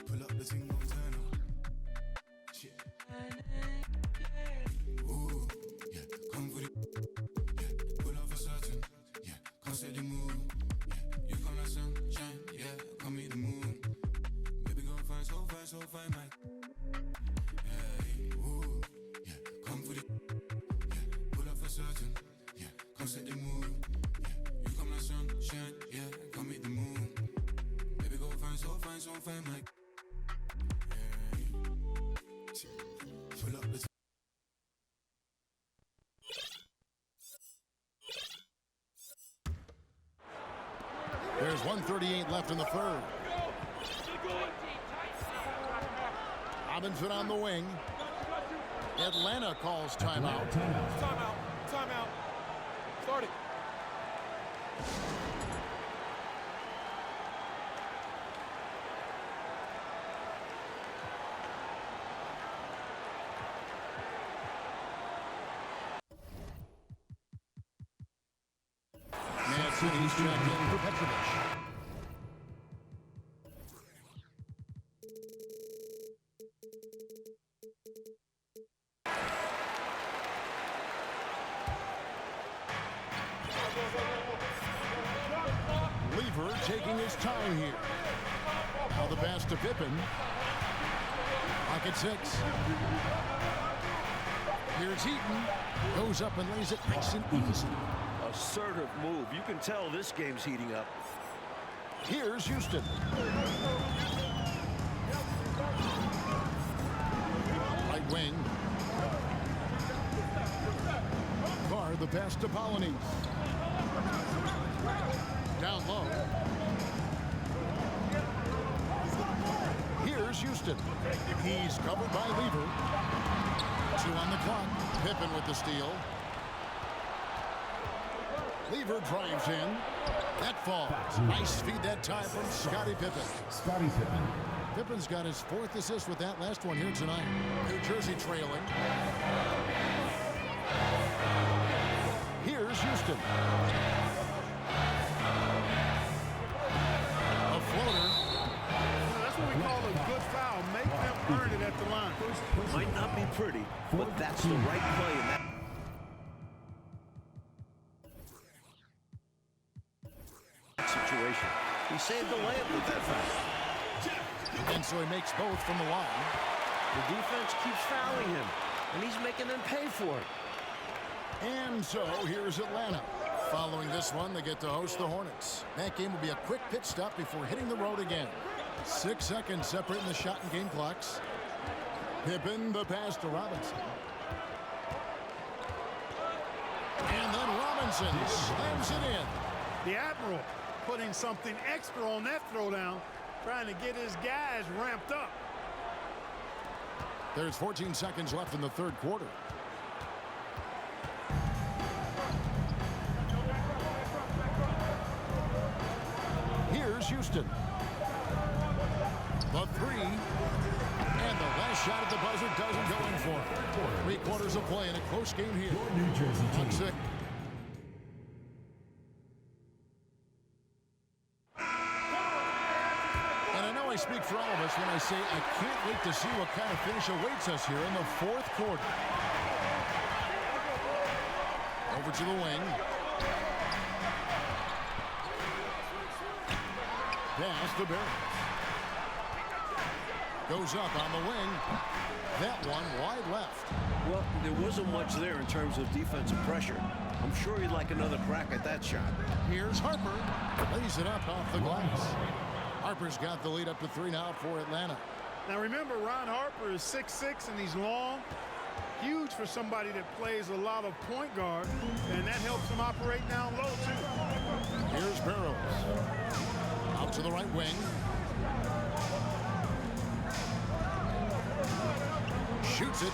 Pull up the thing, gon' turn up. Ooh, yeah, come for the, yeah, pull up for certain, yeah, come set the mood, yeah, you come like sunshine, yeah, come meet the moon, baby gon' find so fine, Mike. Hey, ooh, yeah, come for the, yeah, pull up for certain, yeah, come set the mood, yeah, you come like sunshine, yeah, come meet the moon, baby gon' find so fine, Mike. Pull up the There's 1:38 left in the third. Robinson on the wing. Atlanta calls timeout. Timeout. Start it. City's checked in for Petrovic. Lever taking his time here. Now the pass to Pippen. Pocket 6. Here's Heaton. Goes up and lays it nice and easy. Assertive move. You can tell this game's heating up. Here's Houston. Right wing. Carr, the pass to Polanyi. Down low. Here's Houston. He's covered by Lever. 2 on the clock. Pippen with the steal. Lever drives in. That falls. Nice feed that time from Scottie Pippen. Scottie Pippen. Pippen's got his 4th assist with that last one here tonight. New Jersey trailing. Here's Houston. A floater. That's what we call a good foul. Make them earn it at the line. Might not be pretty, but that's the right play in that. Situation. He saved the layup with that foul. And so he makes both from the line. The defense keeps fouling him, and he's making them pay for it. And so here's Atlanta. Following this one, they get to host the Hornets. That game will be a quick pit stop before hitting the road again. 6 seconds separating the shot and game clocks. Pippen, the pass to Robinson. And then Robinson slams it in. The Admiral putting something extra on that throwdown, trying to get his guys ramped up. There's 14 seconds left in the 3rd quarter. Here's Houston. The 3. And the last shot at the buzzer doesn't go in for him. 3 quarters of play in a close game here. New Jersey team. 1-6. I speak for all of us when I say I can't wait to see what kind of finish awaits us here in the 4th quarter. Over to the wing. Pass to Barrett. Goes up on the wing. That one wide left. Well, there wasn't much there in terms of defensive pressure. I'm sure he'd like another crack at that shot. Here's Harper. Lays it up off the glass. Harper's got the lead up to 3 now for Atlanta. Now remember, Ron Harper is 6'6", and he's long. Huge for somebody that plays a lot of point guard, and that helps him operate down low, too. Here's Barrows. Out to the right wing. Shoots it.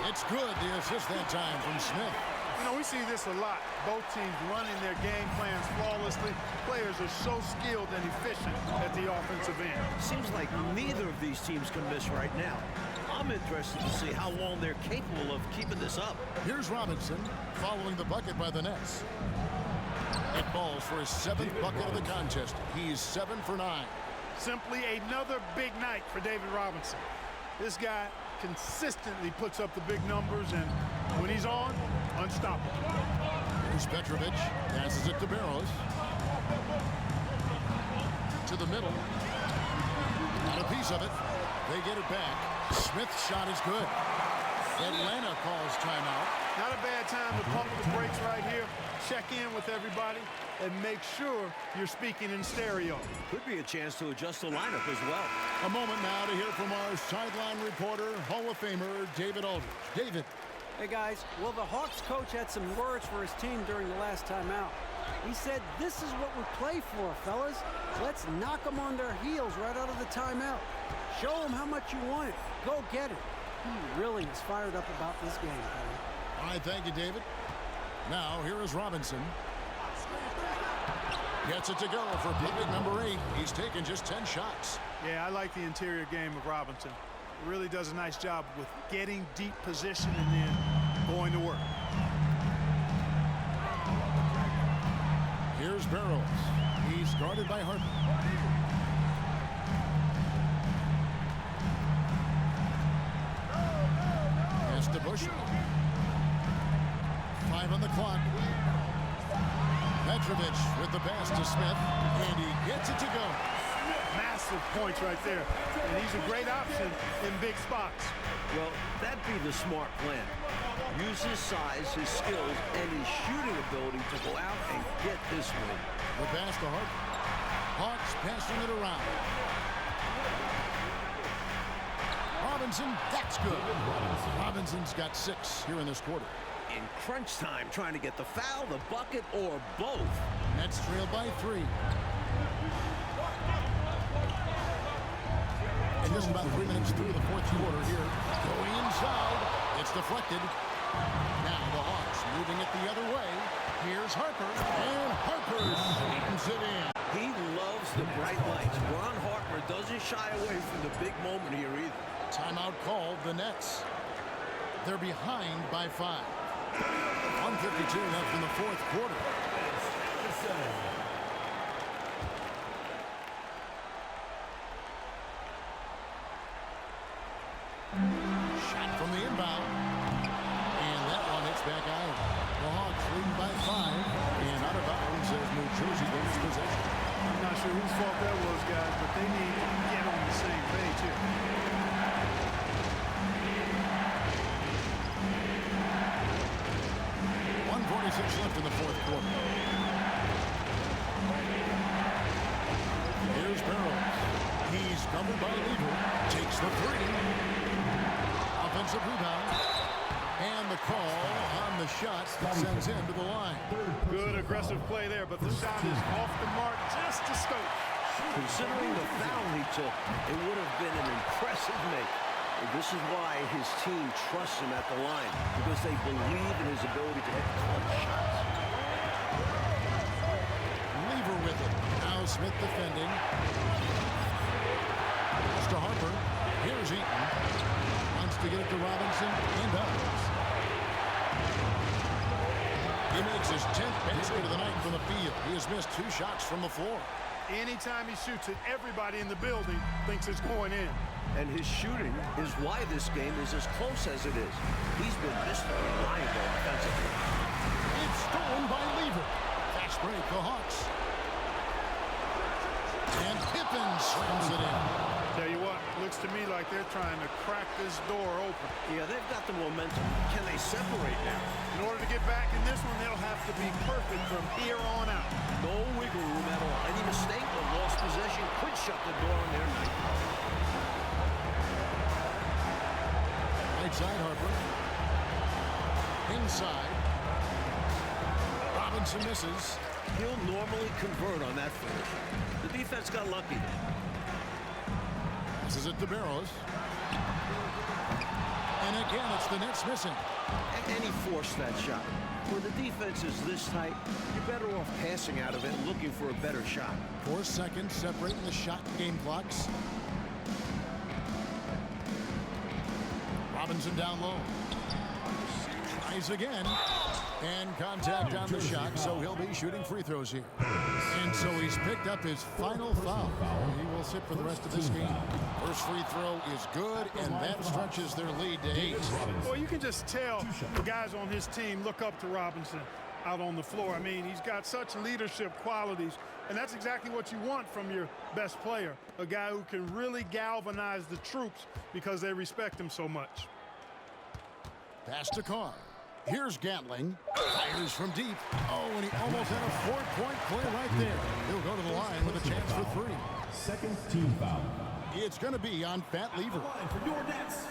It's good. The assist that time from Smith. You know, we see this a lot. Both teams running their game plans flawlessly. Players are so skilled and efficient at the offensive end. Seems like neither of these teams can miss right now. I'm interested to see how long they're capable of keeping this up. Here's Robinson following the bucket by the Nets. It falls for his 7th bucket of the contest. He's 7 for 9. Simply another big night for David Robinson. This guy consistently puts up the big numbers, and when he's on, unstoppable. Here's Petrovic. Passes it to Barrows. To the middle. Got a piece of it. They get it back. Smith's shot is good. Atlanta calls timeout. Not a bad time to pump the brakes right here. Check in with everybody and make sure you're speaking in stereo. Could be a chance to adjust the lineup as well. A moment now to hear from our sideline reporter, Hall of Famer David Aldridge. David. Hey guys, well, the Hawks coach had some words for his team during the last timeout. He said, "This is what we play for, fellas. Let's knock them on their heels right out of the timeout. Show them how much you want it. Go get it." He really is fired up about this game, buddy. All right, thank you, David. Now, here is Robinson. Gets it to go for bucket number 8. He's taken just 10 shots. Yeah, I like the interior game of Robinson. Really does a nice job with getting deep position and then going to work. Here's Barrows. He's guarded by Harper. Pass to Bush. 5 on the clock. Petrovic with the pass to Smith, and he gets it to go. Massive points right there, and he's a great option in big spots. Well, that'd be the smart plan. Use his size, his skills, and his shooting ability to go out and get this win. The pass to Harper. Hawks passing it around. Robinson, that's good. Robinson's got 6 here in this quarter. In crunch time, trying to get the foul, the bucket, or both. Nets trail by 3. And just about 3 minutes through the 4th quarter here. Going inside. It's deflected. Now the Hawks moving it the other way. Here's Harper. And Harper slams it in. He loves the bright lights. Ron Harper doesn't shy away from the big moment here either. Timeout called, the Nets. They're behind by 5. 1:52 left in the fourth quarter. Shot from the inbound. And that one hits back out. The Hawks leading by 5. And out of bounds as New Jersey wins possession. I'm not sure whose fault that was, guys, but they need to get on the same page here. Left in the fourth quarter. Here's Barrows. He's covered by Lever. Takes the 3. Offensive rebound. And the call on the shot sends him to the line. Good aggressive play there, but the shot is off the mark just a skosh. Considering the foul he took, it would have been an impressive make. This is why his team trusts him at the line, because they believe in his ability to hit clutch shots. Lever with it. Now Smith defending. Mr. Harper. Here's Eaton. Wants to get it to Robinson. And does. He makes his 10th basket of the night from the field. He has missed 2 shots from the floor. Anytime he shoots it, everybody in the building thinks it's going in. And his shooting is why this game is as close as it is. He's been Mr. Reliable offensively. It's stolen by Lever. Fast break, the Hawks. And Pippen slams it in. Tell you what, looks to me like they're trying to crack this door open. Yeah, they've got the momentum. Can they separate now? In order to get back in this one, they'll have to be perfect from here on out. No wiggle room at all. Any mistake or lost possession could shut the door on their night. Right side, Harper. Inside. Robinson misses. He'll normally convert on that finish. The defense got lucky. This is it to Barrows. And again, it's the Nets missing. And he forced that shot. When the defense is this tight, you're better off passing out of it and looking for a better shot. 4 seconds separating the shot game clocks. Robinson down low. Tries again. And contact on the shot, so he'll be shooting free throws here. And so he's picked up his final foul. He will sit for the rest of this game. First free throw is good, and that stretches their lead to 8. Well, you can just tell the guys on his team look up to Robinson out on the floor. I mean, he's got such leadership qualities, and that's exactly what you want from your best player, a guy who can really galvanize the troops because they respect him so much. Pass to Carr. Here's Gatling. Fires from deep. Oh, and he almost had a 4-point play right there. He'll go to the line with a chance for 3. Second team foul. It's going to be on Fat Lever. For your Nets,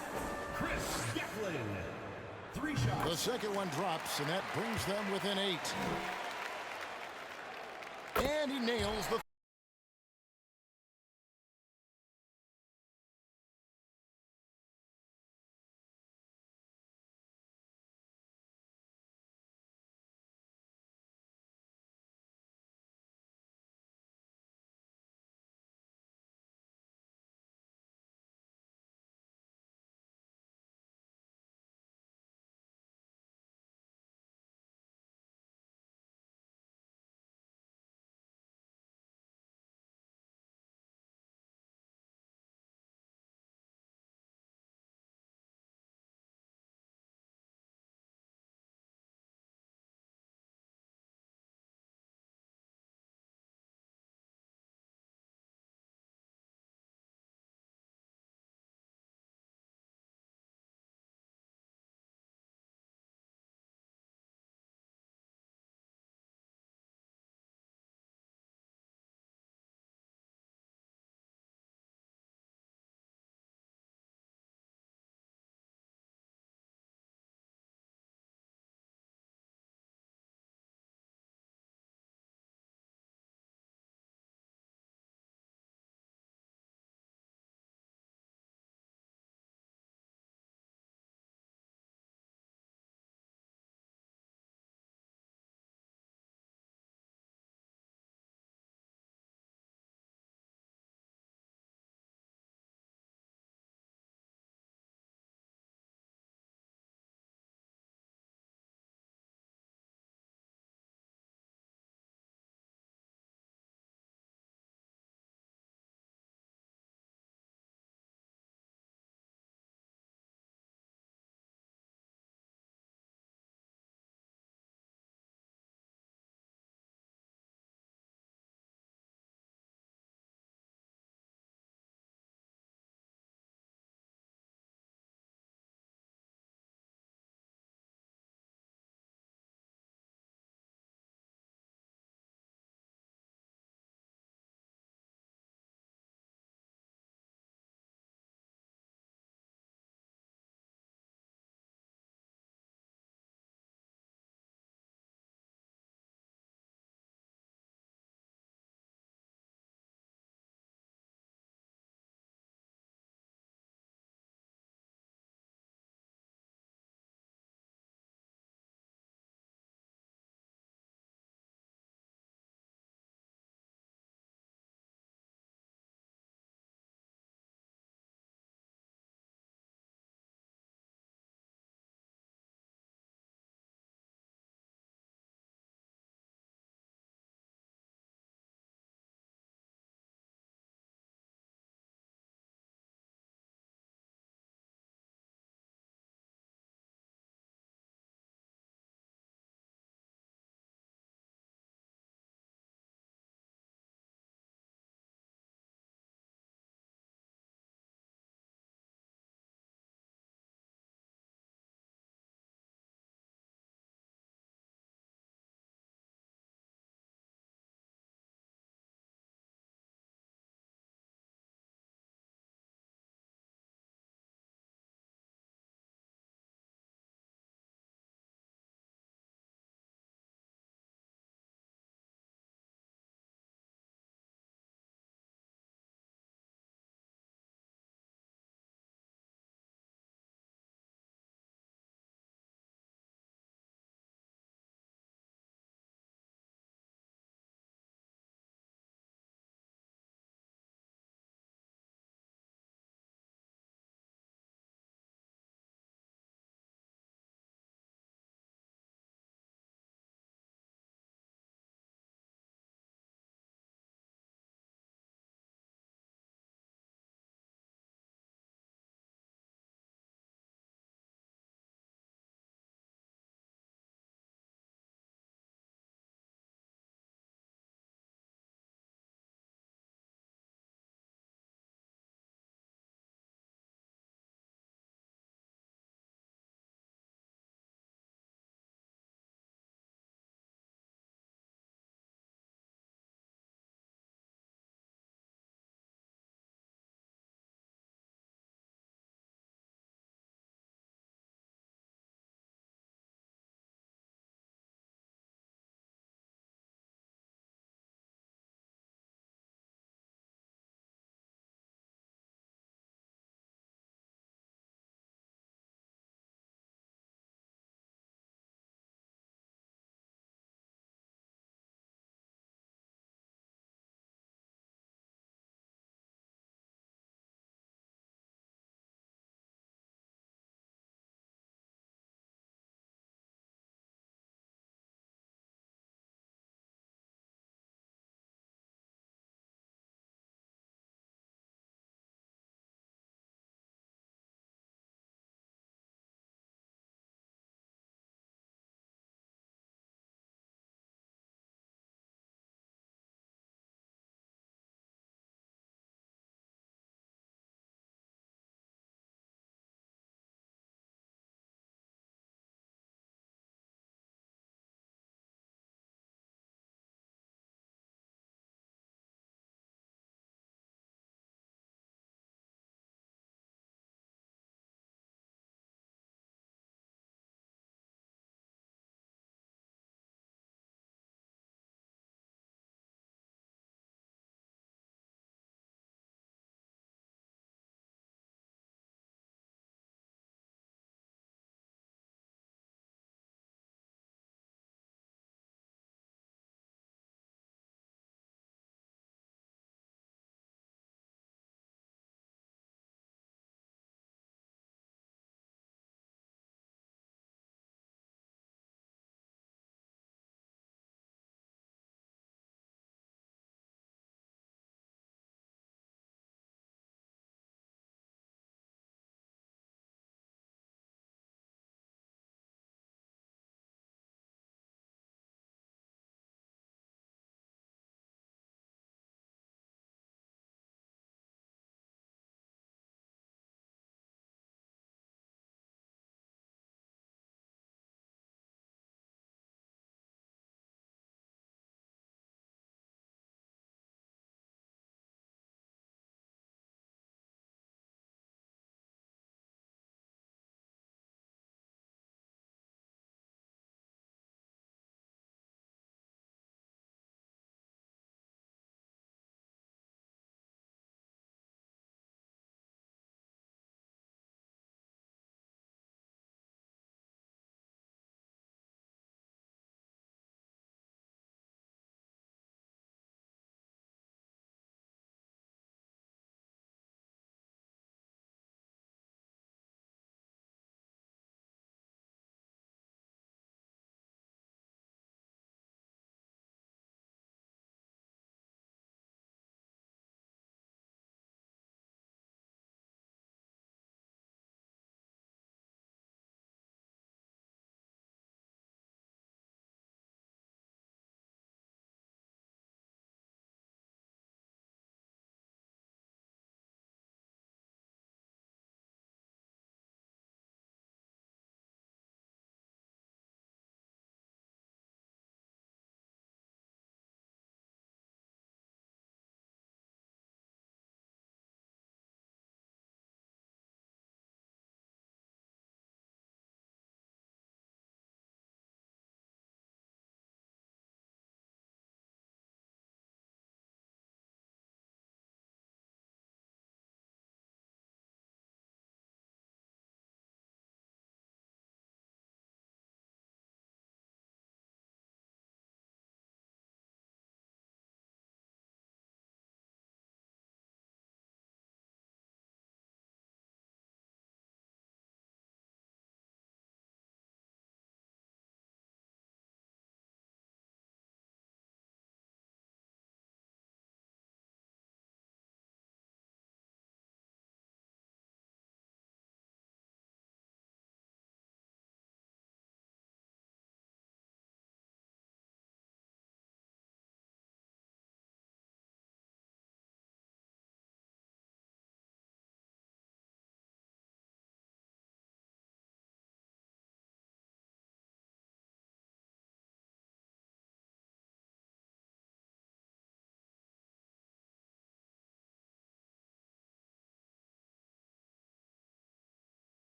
Chris Gatling. 3 shots. The second one drops, and that brings them within 8. And he nails the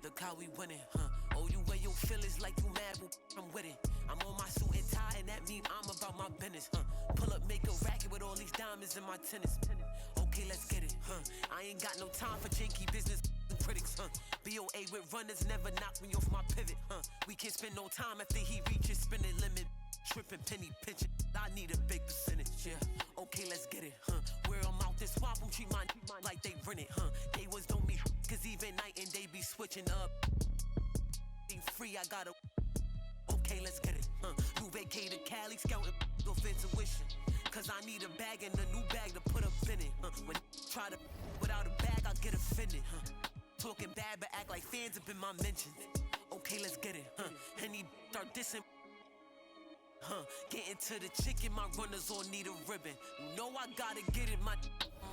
Look how we winning, huh? Oh, you wear your feelings like you mad, well, I'm with it. I'm on my suit and tie, and that mean I'm about my business, huh? Pull up, make a racket with all these diamonds in my tennis. Okay, let's get it, huh? I ain't got no time for janky business critics, huh? BOA with runners never knock me off my pivot, huh? We can't spend no time after he reaches spending limit. Tripping, penny pinching, I need a big percentage, yeah. Okay, let's get it, huh? Where I'm out this swamp, I'm treat mine like they rent it, huh? They was don't me, cause even night and day be switching up. Ain't free, I gotta. Okay, let's get it, huh? You vacate to Cali, scouting off intuition. Cause I need a bag and a new bag to put up in it, huh? When try to without a bag, I get offended, huh? Talking bad, but act like fans up in my mentions. Okay, let's get it, huh? And he start dissing. Getting to the chicken, my runners all need a ribbon. You know I gotta get it, I'm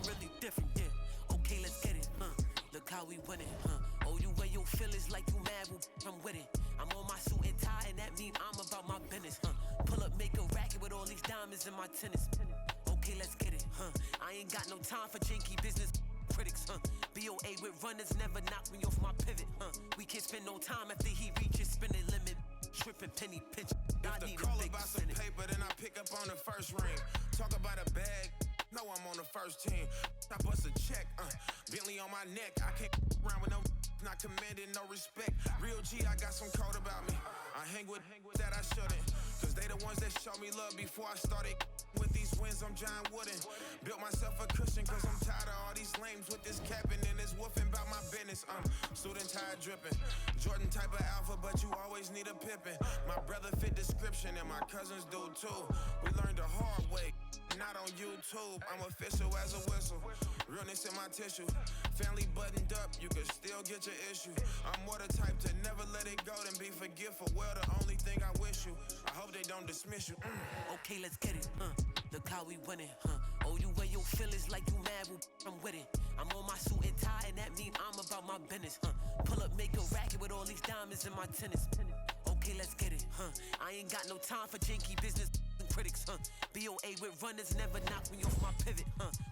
really different, yeah. Okay, let's get it, Look how we winning, Oh, you wear your feelings like you mad, well, I'm with it. I'm on my suit and tie, and that mean I'm about my business, Pull up, make a racket with all these diamonds in my tennis. Okay, let's get it, I ain't got no time for janky business critics, BOA with runners never knock me off my pivot, We can't spend no time after he reaches spending limit. tripping, penny pinch. I If the need call a big about some percentage. paper, then I pick up on the first ring. Talk about a bag, no, I'm on the first team. I bust a check, Bentley on my neck. I can't around with no not commanding, no respect. Real G, I got some code about me. I hang with that I shouldn't, cause they the ones that showed me love before I started. With these wins, I'm John Wooden. Built myself a cushion, cause I'm tired of all these lames with this capping and this woofing about my business. Student tired dripping. Jordan type of alpha, but you always need a pippin'. My brother fit description and my cousins do too. We learned the hard way, not on YouTube. I'm official as a whistle. Realness in my tissue. Family buttoned up, you can still get your issue. I'm more the type to never let it go than be forgetful. Well, the only thing I wish you, I hope they don't dismiss you. Okay, let's get it, Look how we winning, Oh, you wear your feelings like you mad, well, I'm with it. I'm on my suit and tie, and that mean I'm about my business, Pull up, make a racket with all these diamonds in my tennis. Okay, let's get it, I ain't got no time for janky business critics, BOA with runners never knock me off my pivot,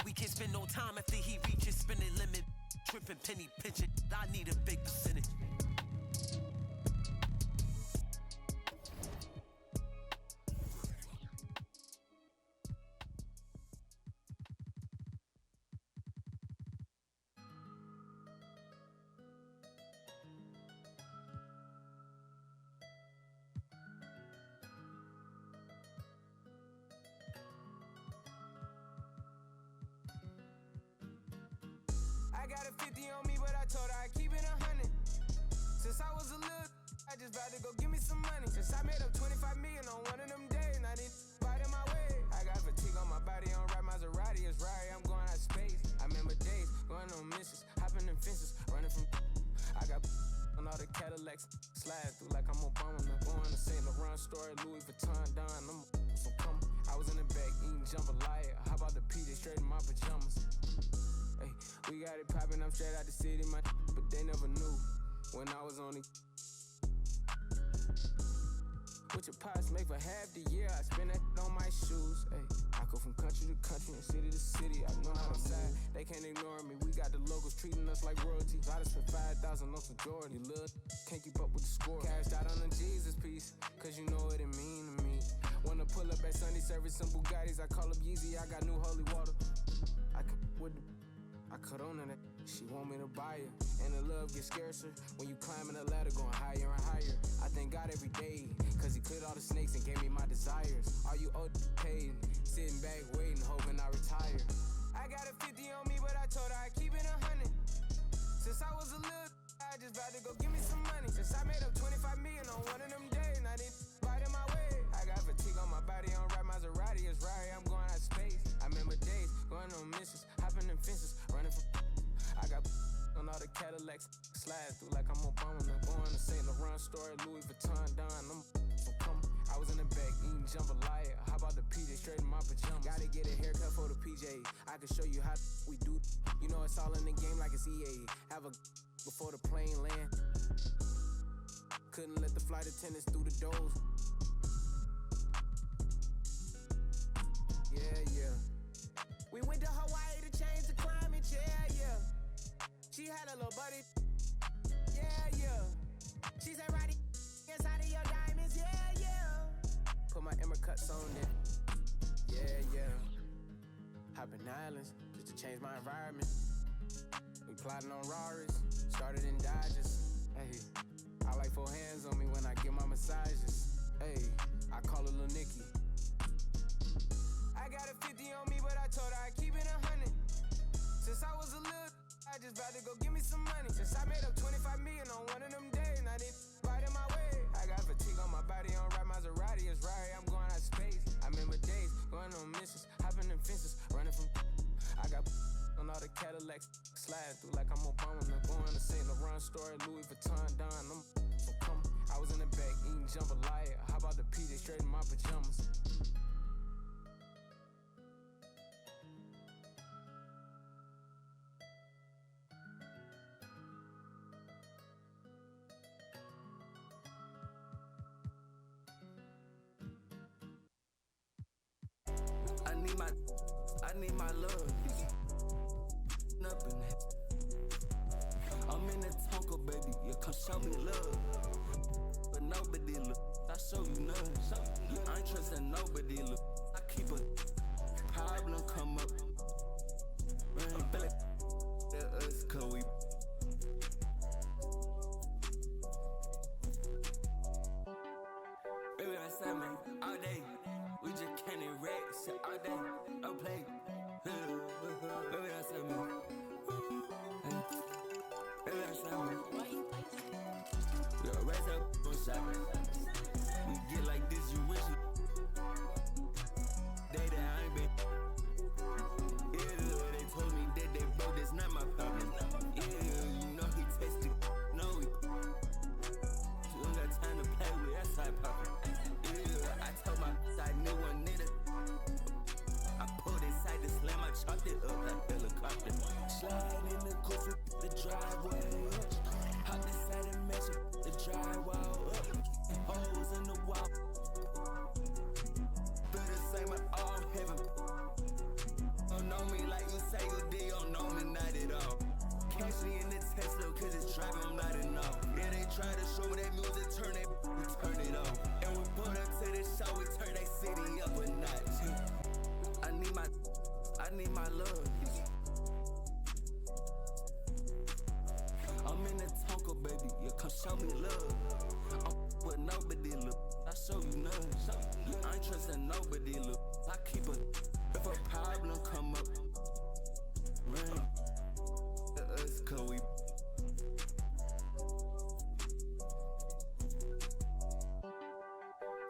We can't spend no time after he reaches spending limit. Tripping, penny pinching, I need a big percentage. I got a 50 on me, but I told her I'd keep it 100. Since I was a little, I just about to go give me some money. Since I made up 25 million on one of them days, and I didn't fight in my way. I got fatigue on my body, on ride Maserati, it's Rari, I'm going out of space. I remember days, going on missions, hopping in fences, running from. I got on all the Cadillacs, slide through like I'm Obama. I'm going to St. Laurent store, Louis Vuitton, Don, I'm so come. I was in the back eating jambalaya. How about the PJ straight in my pajamas? Hey, we got it poppin', I'm straight out the city, my but they never knew when I was only. What your pots make for half the year, I spend that on my shoes. Hey, I go from country to country and city to city, I know how to side. They can't ignore me, we got the locals treating us like royalty. I just spent 5,000 on some Jordan, you look, can't keep up with the score. Cashed out on the Jesus piece, cause you know what it mean to me. Wanna pull up at Sunday service, some Bugattis, I call up Yeezy, I got new holy water. I can with the I cut on that, she want me to buy her. And the love gets scarcer when you climbing the ladder, going higher and higher. I thank God every day, cause he cleared all the snakes and gave me my desires. Are you old paid? Sitting back waiting, hoping I retire. I got a 50 on me, but I told her I'd keep it 100. Since I was a little, I just about to go give me some money. Since I made up 25 million on one of them days, and I didn't fight in my way. I got fatigue on my body, on ride Maserati, it's Rari, I'm going out of space. I remember days, going on missions, hopping in fences, running from. I got on all the Cadillacs, slide through like I'm Obama. I'm going to St. Laurent store, Louis Vuitton, Don, I'm so come. I was in the back eating jambalaya. How about the PJ straight in my pajamas? Gotta get a haircut for the PJ. I can show you how we do. You know it's all in the game like it's EA. Have a before the plane land. Couldn't let the flight attendants through the doors. Yeah. We went to Hawaii to change the climate, yeah. She had a little buddy, yeah. She said, Roddy, inside of your diamonds, yeah. Put my Emma cuts on there, yeah. Hopping islands, just to change my environment. We plotting on Raris, started in Dodges, hey. I like 4 hands on me when I get my massages, hey. I call her Lil Nicky. I got a 50 on me, but I told her I'd keep it 100. Since I was a little, I just about to go give me some money. Since I made up 25 million on one of them days, and I didn't fight in my way. I got fatigue on my body, on ride Maserati, it's Rari, I'm going out of space. I remember days, going on missions, hopping in fences, running from. I got on all the Cadillacs, slide through like I'm Obama. I'm going to St. Laurent store, Louis Vuitton, Don, I'm so come. I was in the back eating jambalaya. How about the PJ straight in my pajamas? I need my love. Up in I'm in that Tonka, baby. You come show me love, but nobody look. trusting nobody, look. I keep a problem come up. Rain back at us, cause we. Baby, I said, man, all day. We just can't erect shit all day. No play. Baby, I said, man. Baby, I said, man. We gon' raise up on shot. We get like this, you wish it. Day that I ain't been. Yeah, they told me that they broke, that's not my problem. Yeah, you know he tasted, no he. You don't got time to play with that side poppin'. Yeah, I told my I knew one nigga. I pulled inside the slam, I chopped it up like helicopter. Slide in the coupe, the driveway. Hop inside and measure the drywall up. Holes in the wall. Feel the same with all heaven. Don't know me like you say you did, don't know me not at all. Catch me in the Tesla, cause it's driving, I'm not enough. Yeah, they try to show me that music, turn it, we turn it off. And we put up to the show, we turn that city up a notch. I need my love. I'm in the Tonka, baby, you come show me love. I'm with nobody, look, I show you none. You ain't trusting nobody, look, I keep a, if a problem come up, rain at us, cause we.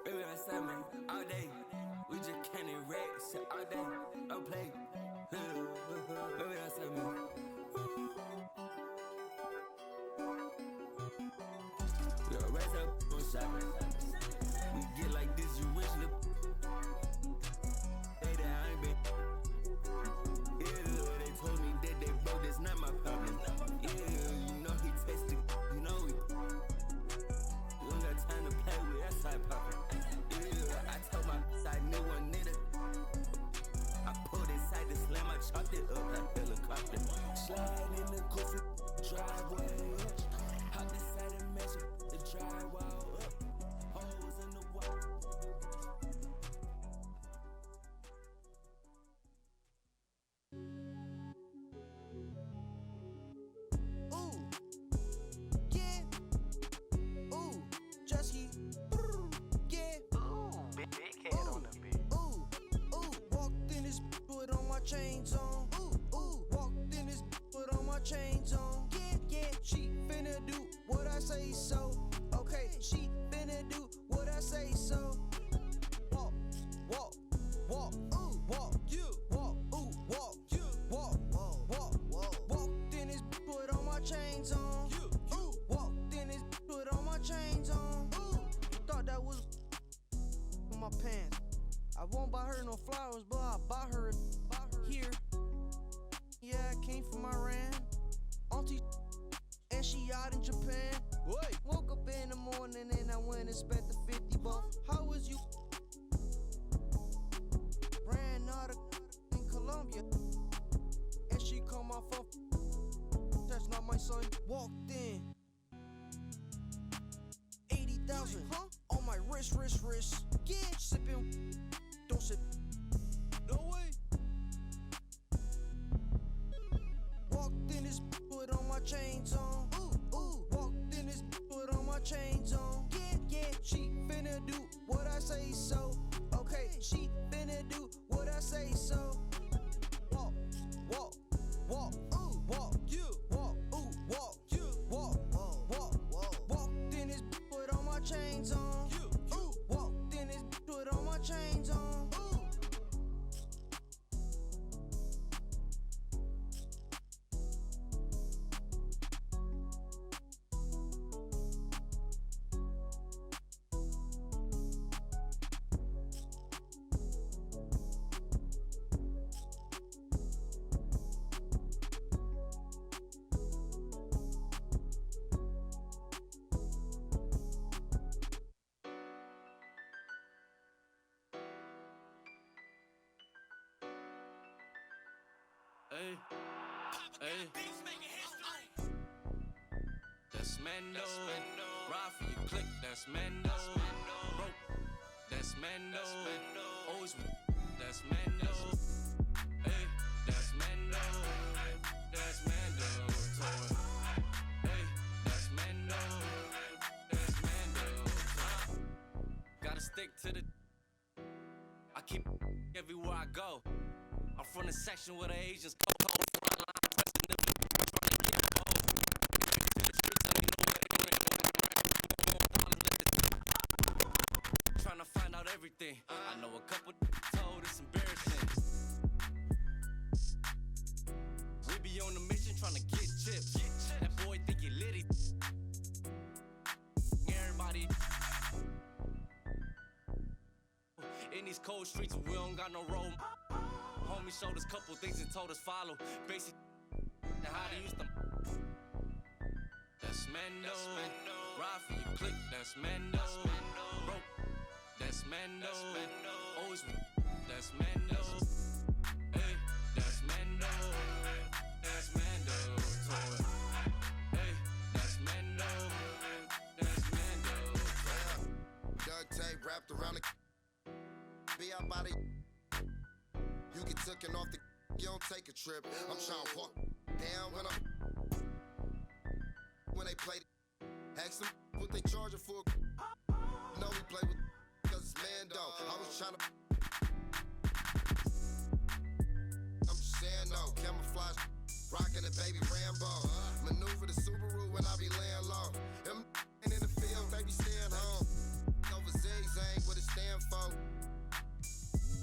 Baby, I said, man, all day, we just can't erect shit all day, no play. Baby, I said, man. We gon' raise up on shot. We get like this, you wish it. Day that I ain't been. Yeah, they told me that they broke, that's not my problem. Yeah, you know he tasted, you know he. You don't got time to play with that side poppin'. Yeah, I told my I knew one nigga. I pulled inside the slam, I chopped it up like helicopter. Slide in the coupe, driveway. Hop inside and measure the drywall up. Holes in the wall. Ooh, yeah. Ooh, just he. Yeah. Ooh, big head on the beat. Ooh, walked in this put on my chains on. Ooh, walked in this put on my chains on. Yeah, she finna do what I say so. Okay, she finna do what I say so. Walk, ooh, walk, you, walk, ooh, walk, you, walk, walked in this put on my chains on. Ooh, walked in this put on my chains on. Ooh, thought that was in my pants. I won't buy her no flowers, but I'll buy her here. Yeah, I came from Iran. Auntie, and she out in Japan. Wait. Woke up in the morning and I went and spent the 50 bucks. How was you? Ran out of in Colombia. And she called my phone. That's not my son. Walked in. 80,000 on my wrist. Yeah, sipping. Don't sip. No way. Walked in this put on my chains on. Ooh, walked in this put on my chains on. Yeah, she finna do what I say so. Okay, she finna do what I say so. Walk, ooh, walk, you, walk, ooh, walk, you, walk, walked in this put on my chains on. Ooh, walked in this put on my chains on. Ooh. Hey. That's Mando. Ride for your click, that's Mando. Rope, That's Mando. Always that's Mando. Hey, that's Mando. That's Mando. Hey, that's Mando. That's Mando. Gotta stick to the. I keep everywhere I go. I'm from the section where the Asians go. Trying to find out everything. I know a couple told it's embarrassing. We be on the mission trying to get chips. That boy think he litty. Everybody in these cold streets, we don't got no road. Homie showed us couple things and told us follow. Basic how to use them. That's Mando. Ride for your click. That's Mando. Broke. That's Mando. Always. That's Mando. Hey, that's Mando. That's Mando. Hey, that's Mando. That's Mando. Duct tape wrapped around the. Be out by the. You get taken off the. You don't take a trip. I'm trying to walk down when they play. Ask them what they charging for. No, we play with cause it's Mando. I was trying to. I'm just saying no. Camouflage, rocking the baby Rambo. Maneuver the Subaru when I be laying low. Them in the field, they be staying home. Over Z's ain't what it stand for.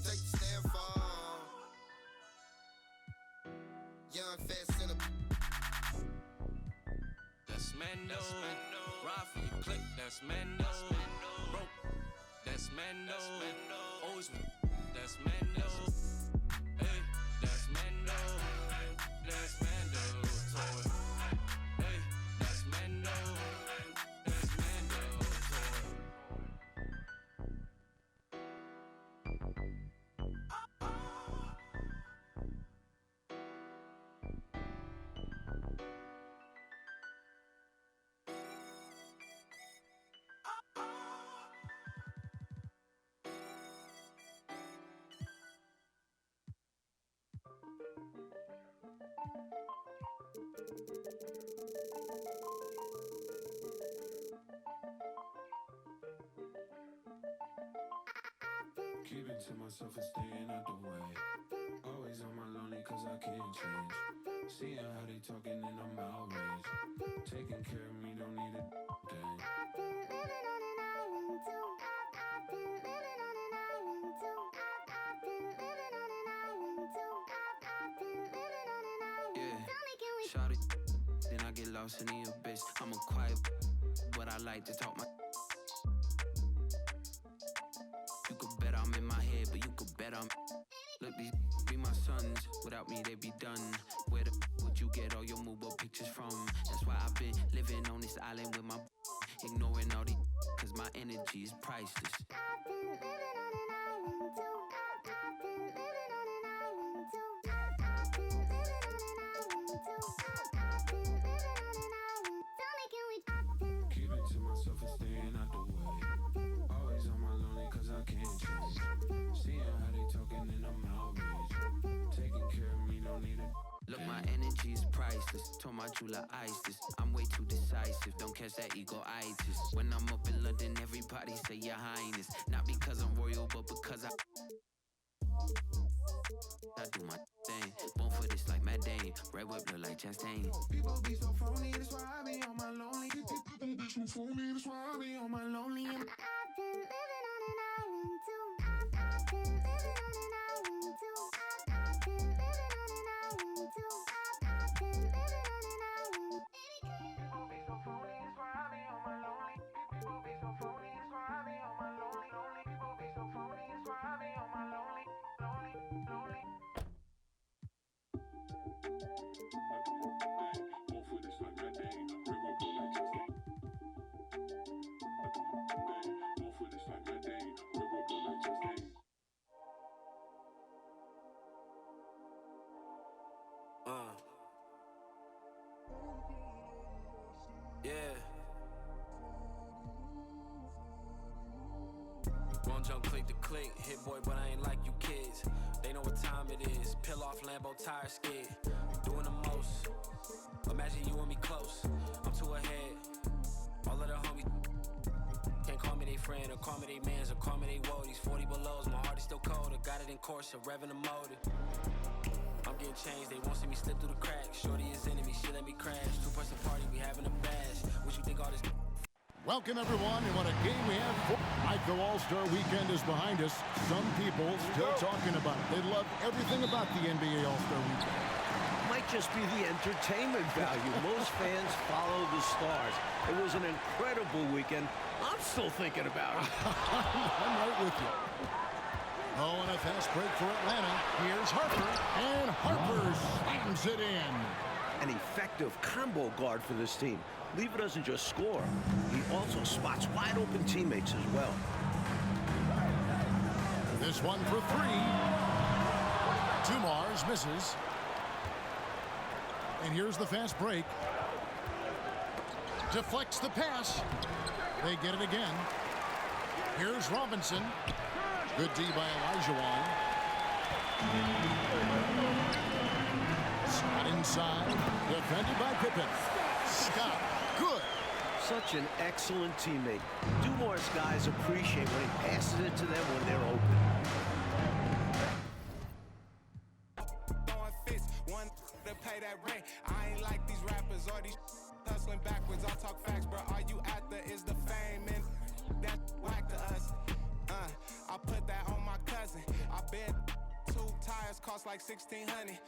Take the stand for. Young, fast, in a. That's Mando. Ride for your click. That's Mando. Broke. That's Mando. Always. That's Mando. Hey, that's Mando. That's Mando. Hey, that's Mando. That's Mando. Keeping to myself and staying out the way. Always on my lonely cause I can't change. Seeing how they talking and I'm outraged. Taking care of me, don't need a thing. Yeah, shout it, then I get lost in the abyss. I'm a quiet, but I like to talk my. You could bet I'm in my head, but you could bet I'm. Look, these be my sons. Without me, they be done. Where the would you get all your mobile pictures from? That's why I've been living on this island with my. Ignoring all the. Cause my energy is priceless. Keeping to myself and staying out the way. Always on my lonely cause I can't change. Seeing how they talking and I'm outraged. Taking care of me, don't need a. Look, my energy is priceless. Told my Jula ISIS. I'm way too decisive. Don't catch that ego-itis. When I'm up in London, everybody say your highness. Not because I'm royal, but because I do my thing. Born for this like Matt Dane. Red whip look like Chastain. People be so phony, that's why I be on my lonely. People be so phony, that's why I be on my lonely. I've been living on an island too. I've been living on an island too. I've been living on an island too. I've been living on an island. People be so phony, that's why I be on my lonely. People be so phony, that's why I be on my lonely. People be so phony, that's why I be on my lonely. Won't jump click to click, hit boy, but I ain't like you kids. They know what time it is. Peel off Lambo tire skid. Doing the most. Imagine you and me close. I'm too ahead. All of the homies can't call me they friend or call me they mans or call me they woadies. 40 belows, my heart is still cold. I got it in course, revving the motor. I'm getting changed, they won't see me slip through the cracks. Shorty is enemy, she let me crash. Two-person party, we having a bash. What you think all this? Welcome, everyone, and what a game we have. The All-Star Weekend is behind us. Some people still talking about it. They love everything about the NBA All-Star Weekend. Might just be the entertainment value. Most fans follow the stars. It was an incredible weekend. I'm still thinking about it. I'm right with you. Oh, and a fast break for Atlanta. Here's Harper, and Harper slams it in. An effective combo guard for this team. Lever doesn't just score. He also spots wide open teammates as well. This one for three. Dumars misses. And here's the fast break. Deflects the pass. They get it again. Here's Robinson. Good D by Olajuwon. Scott inside. Defended by Pippen. Scott, good. Such an excellent teammate. Dumars guys appreciate when he passes it to them when they're open. One to pay that rent. I ain't like these rappers or these hustling backwards. I talk facts, bro. All you after is the fame and that whack to us. I put that on my cousin. I bet 2 tires cost like $1,600.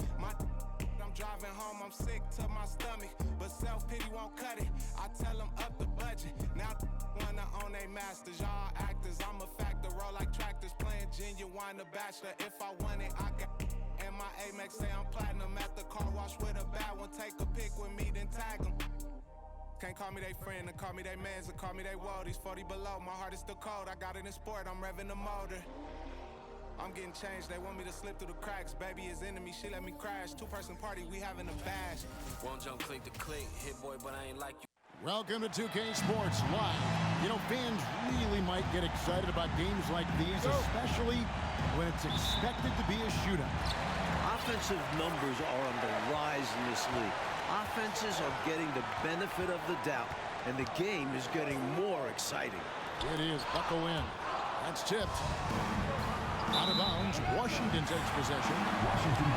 I'm driving home, I'm sick to my stomach, but self-pity won't cut it. I tell them up the budget. Now wanna own they masters. Y'all actors, I'm a factor. Roll like tractors, playing genuine the bachelor. If I want it, I got. And my Amex say I'm platinum at the car wash with a bad one. Take a pic with me, then tag them. Can't call me they friend, and call me they mans, and call me they woadies. 40 below, my heart is still cold. I got it in sport, I'm revving the motor. I'm getting changed, they want me to slip through the cracks. Baby is enemy, she let me crash. 2-person party, we having a bash. Won't jump click to click, hit boy, but I ain't like you. Welcome to 2K Sports Live. You know, fans really might get excited about games like these, especially when it's expected to be a shootout. Offensive numbers are on the rise in this league. Offenses are getting the benefit of the doubt, and the game is getting more exciting. It is. Buckle in. That's tipped. Out of bounds. Washington takes possession. Washington.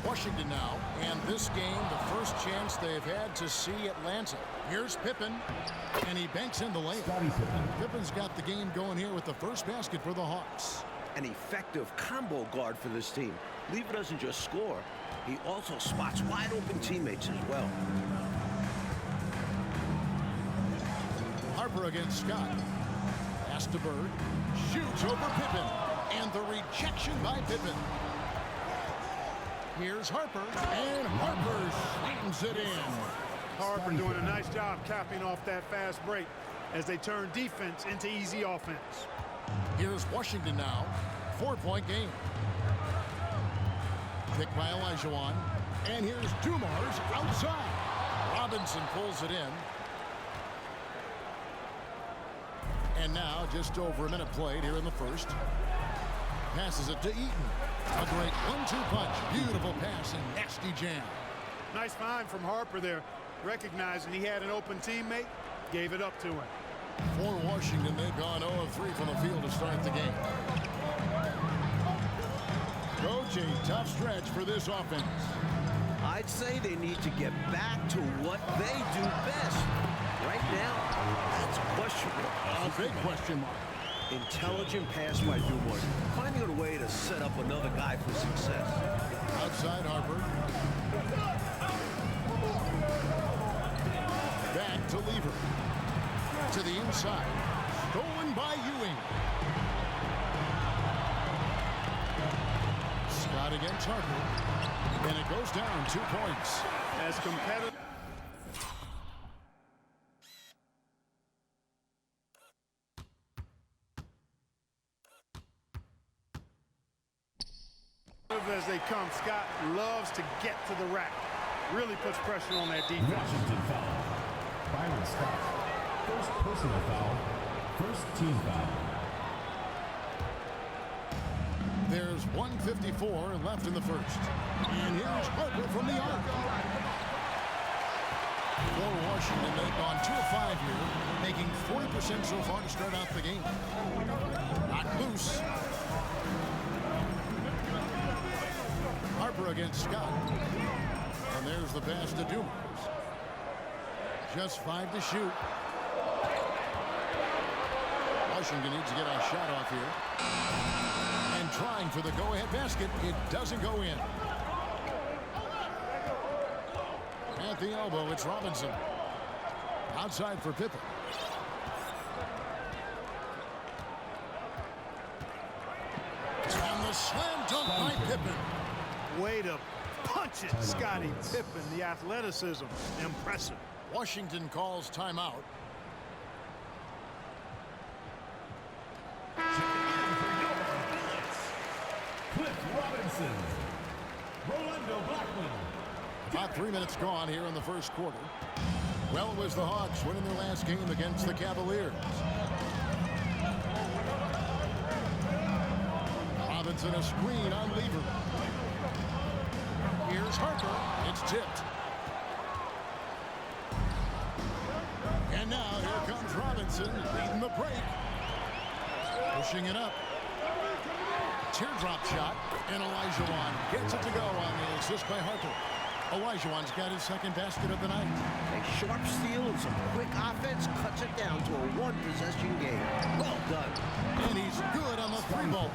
Washington now, and this game, the first chance they've had to see Atlanta. Here's Pippen, and he banks in the lane. Pippen's got the game going here with the first basket for the Hawks. An effective combo guard for this team. Lever doesn't just score, he also spots wide open teammates as well. Harper against Scott. Pass to Bird. Shoots over Pippen, and the rejection by Pippen. Here's Harper, and Harper slams it in. Harper doing a nice job capping off that fast break as they turn defense into easy offense. Here's Washington now. 4-point game. Picked by Olajuwon. And here's Dumars outside. Robinson pulls it in. And now just over a minute played here in the first. Passes it to Eaton. A great 1-2 punch. Beautiful pass and nasty jam. Nice find from Harper there. Recognizing he had an open teammate, gave it up to him. For Washington, they've gone 0 of 3 from the field to start the game. Coach, a tough stretch for this offense. I'd say they need to get back to what they do best. Right now, it's questionable. A big question mark. Intelligent pass by Dumars, finding a way to set up another guy for success. Outside Harper. Back to Lever. To the inside. Stolen by Ewing. Scott against Harper. And it goes down 2 points. As competitive. as they come. Scott loves to get to the rack. Really puts pressure on that defense. Washington foul. Byron Scott. First personal foul. First team foul. There's 1:54 left in the first. And here's Harper from the arc. For Washington, they've gone 2 of 5 here, making 40% so far to start out the game. Knocked loose. Harper against Scott. And there's the pass to Dumas. Just 5 to shoot. Washington needs to get a shot off here. And trying for the go-ahead basket. It doesn't go in. At the elbow, it's Robinson. Outside for Pippen. And the slam dunk by Pippen. Way to punch it, Scottie Pippen. The athleticism, impressive. Washington calls timeout. Cliff Robinson. Rolando Blackman. About 3 minutes gone here in the first quarter. Well, it was the Hawks winning their last game against the Cavaliers. Robinson a screen on Lever. Here's Harper. It's tipped. And now here comes Robinson leading the break. Pushing it up. Teardrop shot. And Olajuwon gets it to go on the assist by Harper. Olajuwon's got his second basket of the night. A sharp steal and some quick offense cuts it down to a one-possession game. Well done. And he's good on the three ball.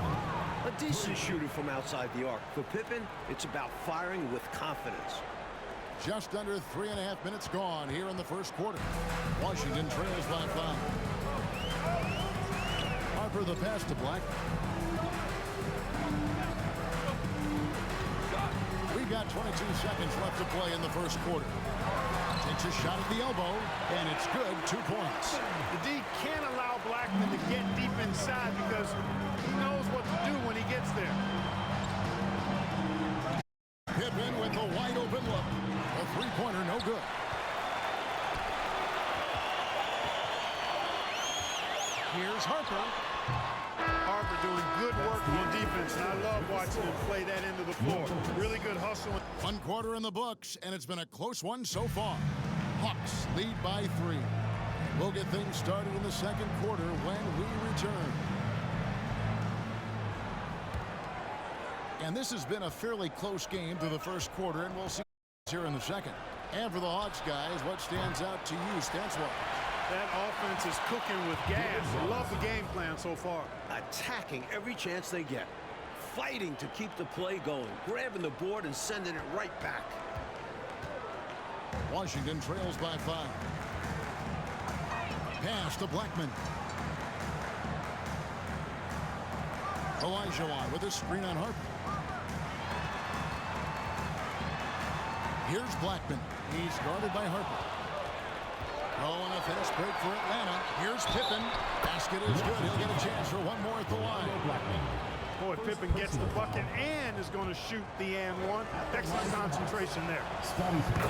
A decent shooter from outside the arc. For Pippen, it's about firing with confidence. Just under 3.5 minutes gone here in the first quarter. Washington trails by 5. Harper the pass to Black. We've got 22 seconds left to play in the first quarter. Takes a shot at the elbow, and it's good. 2 points. The D can't allow Blackman to get deep inside because he knows what to do when he gets there. Pippen with a wide open look. A three-pointer, no good. Here's Harper. Harper doing good work on defense, and I love watching him play that into the floor. Really good hustle. 1 quarter in the books, and it's been a close one so far. Hawks lead by 3. We'll get things started in the second quarter when we return. And this has been a fairly close game through the first quarter, and we'll see here in the second. And for the Hawks guys, what stands out to you, Stanswell? That offense is cooking with gas. Love the game plan so far. Attacking every chance they get. Fighting to keep the play going. Grabbing the board and sending it right back. Washington trails by 5. Pass to Blackman. Olajuwon with a screen on Harper. Here's Blackman. He's guarded by Harper. Oh, and a fast break for Atlanta. Here's Pippen. Basket is good. He'll get a chance for one more at the line. Boy, Pippen gets the bucket and is going to shoot the and one. Excellent concentration there.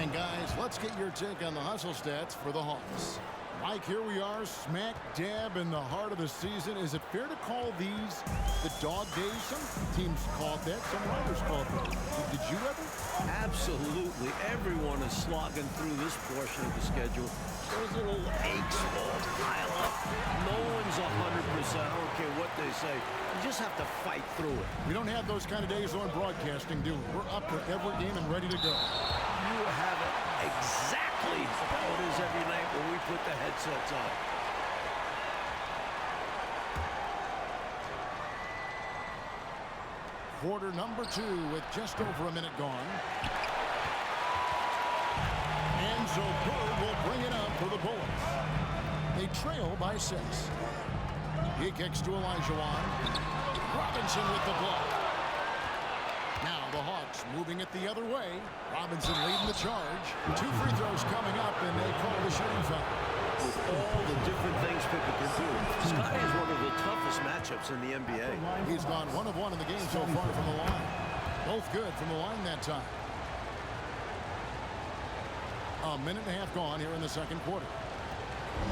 And guys, let's get your take on the hustle stats for the Hawks. Mike, here we are, smack dab in the heart of the season. Is it fair to call these the dog days? Some teams call it that. Some writers call it that. Did you ever? Absolutely. Everyone is slogging through this portion of the schedule. Those little aches all pile up. No one's 100%. I don't care what they say. You just have to fight through it. We don't have those kind of days on broadcasting, do we? We're up for every game and ready to go. You have it exactly how it is every night when we put the headsets on. Quarter number 2 with just over a minute gone. And so Bird will bring it up for the Bullets. They trail by 6. He kicks to Olajuwon. Robinson with the block. Now the Hawks moving it the other way. Robinson leading the charge. 2 free throws coming up, and they call the shooting foul. With all the different things Pippen can do, Scottie is one of the toughest matchups in the NBA. He's gone 1 of 1 in the game so far from the line. Both good from the line that time. A minute and a half gone here in the second quarter.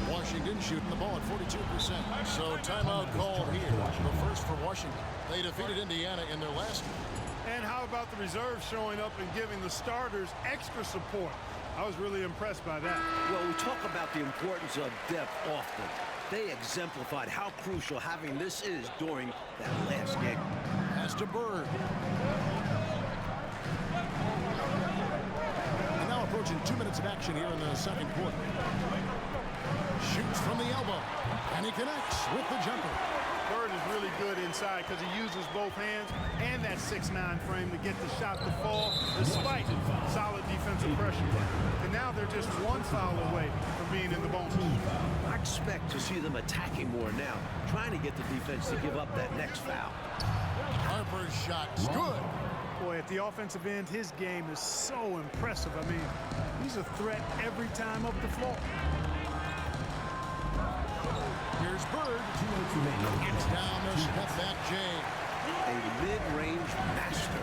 Washington shooting the ball at 42%. So timeout called here. The first for Washington. They defeated Indiana in their last game. And how about the reserves showing up and giving the starters extra support? I was really impressed by that. Well, we talk about the importance of depth often. They exemplified how crucial having this is during that last game. Pass to Bird. And now approaching 2 minutes of action here in the second quarter. Shoots from the elbow. And he connects with the jumper. Bird is really good inside because he uses both hands and that 6'9" frame to get the shot to fall despite solid defensive pressure. And now they're just one foul away from being in the bonus. I expect to see them attacking more now, trying to get the defense to give up that next foul. Harper's shot's good. Boy, at the offensive end, his game is so impressive. I mean, he's a threat every time up the floor. Here's Bird. Gets down the step back J. A mid-range master.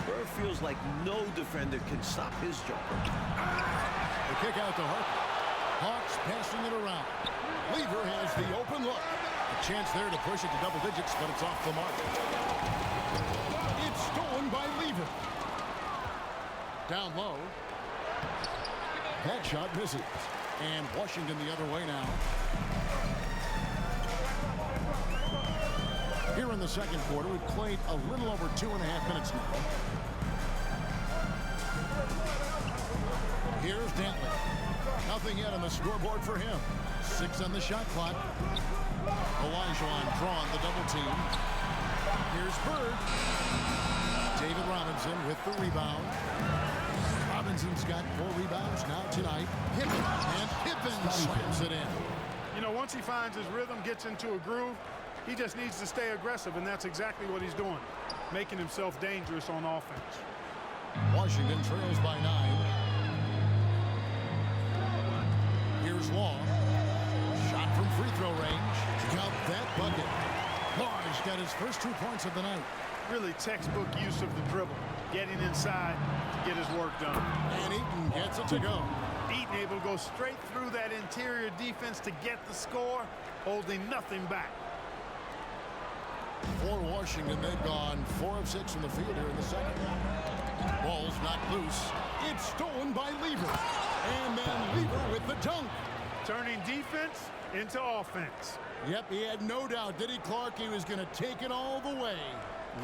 Bird feels like no defender can stop his jumper. The kick out to Harper. Hawks passing it around. Lever has the open look. A chance there to push it to double digits, but it's off the mark. It's stolen by Lever. Down low. That shot misses. And Washington the other way now. Here in the second quarter, we've played a little over 2.5 minutes now. Here's Dantley. Nothing yet on the scoreboard for him. 6 on the shot clock. Olajuwon drawn the double team. Here's Bird. David Robinson with the rebound. Robinson's got 4 rebounds now tonight. Pippen, and Pippen slams it in. You know, once he finds his rhythm, gets into a groove, he just needs to stay aggressive, and that's exactly what he's doing, making himself dangerous on offense. Washington trails by 9. Here's Long. Shot from free throw range. Got that bucket. Long's got his first 2 points of the night. Really textbook use of the dribble, getting inside to get his work done. And Eaton gets it to go. Eaton able to go straight through that interior defense to get the score, holding nothing back. For Washington, they've gone 4 of 6 from the field here in the second. Ball's knocked loose. It's stolen by Lever. And then Lever with the dunk. Turning defense into offense. Yep, he had no doubt, did he, Clark? He was going to take it all the way.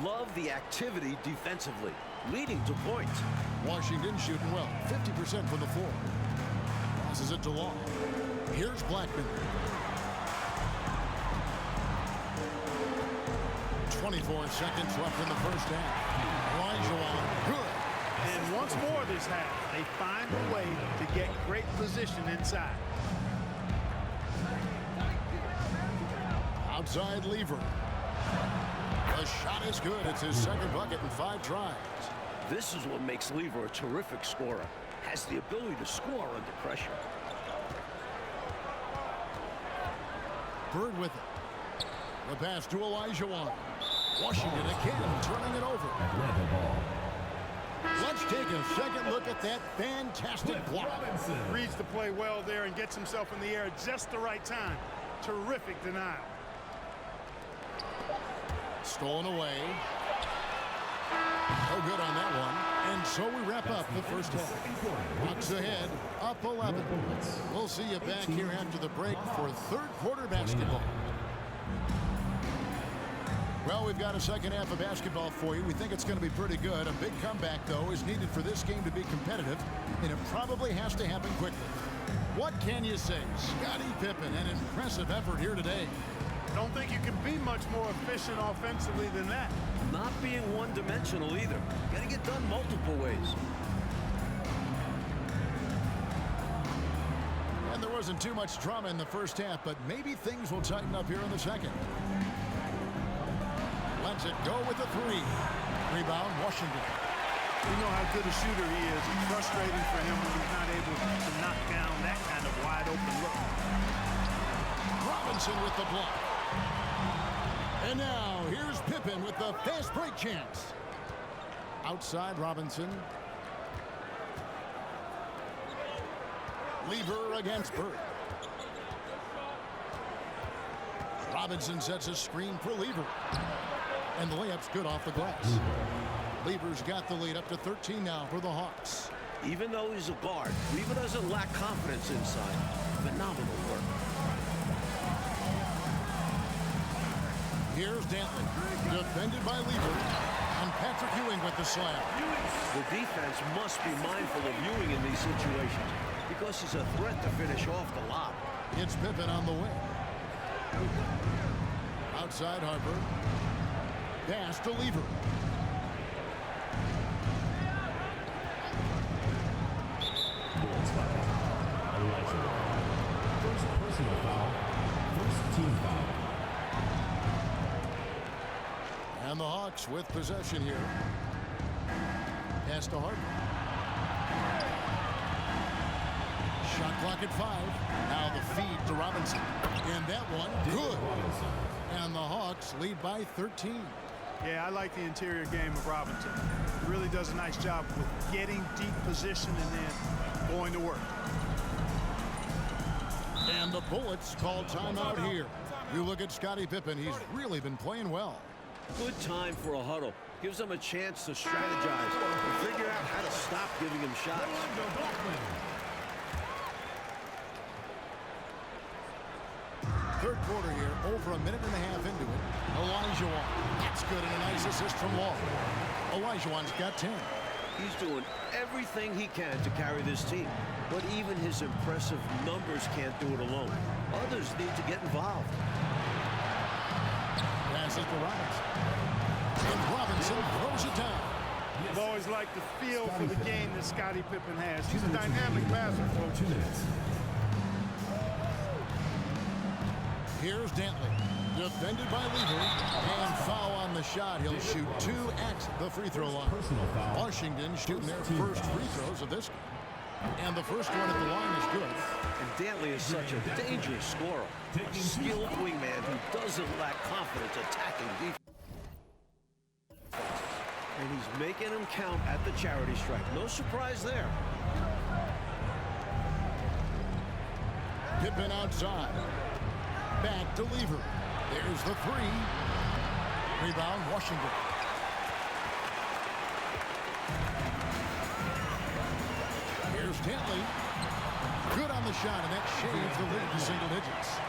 Love the activity defensively, leading to points. Washington shooting well, 50% from the floor. Passes it to Long. Here's Blackman. 24 seconds left in the first half. Olajuwon, good. And once more this half, they find a way to get great position inside. Outside Lever. The shot is good. It's his second bucket in 5 tries. This is what makes Lever a terrific scorer. Has the ability to score under pressure. Bird with it. The pass to Olajuwon. Washington again turning it over. Atlanta ball. Let's take a second look at that fantastic block. Reads the play well there and gets himself in the air at just the right time. Terrific denial. Stolen away. No good on that one. And so we wrap up the first half. Bucks ahead, up 11. We'll see you back here after the break for third quarter basketball. Well, we've got a second half of basketball for you. We think it's going to be pretty good. A big comeback, though, is needed for this game to be competitive, and it probably has to happen quickly. What can you say? Scottie Pippen, an impressive effort here today. Don't think you can be much more efficient offensively than that. Not being one-dimensional either. Got to get done multiple ways. And there wasn't too much drama in the first half, but maybe things will tighten up here in the second. Lets it go with the 3. Rebound, Washington. We know how good a shooter he is. It's frustrating for him when he's not able to knock down that kind of wide-open look. Robinson with the block. And now, here's Pippen with the fast break chance. Outside Robinson. Lever against Bird. Robinson sets a screen for Lever. And the layup's good off the glass. Lever's got the lead up to 13 now for the Hawks. Even though he's a guard, Lever doesn't lack confidence inside. Phenomenal work. Here's Dantley, defended by Lever, and Patrick Ewing with the slam. The defense must be mindful of Ewing in these situations because he's a threat to finish off the lob. It's Pippen on the wing. Outside Harper. Pass to Lever. First personal foul. First team foul. And the Hawks with possession here. Pass to Harper. Shot clock at 5. Now the feed to Robinson. And that one, good. And the Hawks lead by 13. Yeah, I like the interior game of Robinson. He really does a nice job with getting deep position and then going to work. And the Bullets call timeout here. You look at Scottie Pippen, he's really been playing well. Good time for a huddle. Gives them a chance to strategize and figure out how to stop giving him shots. Third quarter here, over a minute and a half into it. Olajuwon. That's good, and a nice assist from Wall. Olajuwon's got 10. He's doing everything he can to carry this team, but even his impressive numbers can't do it alone. Others need to get involved. Passes to Robinson. And Robinson throws it down. I've always liked the feel for the game that Scottie Pippen has. He's a dynamic passer, folks. 2 minutes. Here's Dantley, defended by Lever, and foul on the shot. He'll shoot 2 at the free throw line. Washington shooting their first free throws of this game. And the first one at the line is good. And Dantley is such a dangerous scorer. A skilled wingman who doesn't lack confidence attacking defense. And he's making them count at the charity stripe. No surprise there. Pippen outside. Back to Lever. There's the 3. Rebound, Washington. Here's Dantley. Good on the shot, and that shaves the lead to single digits.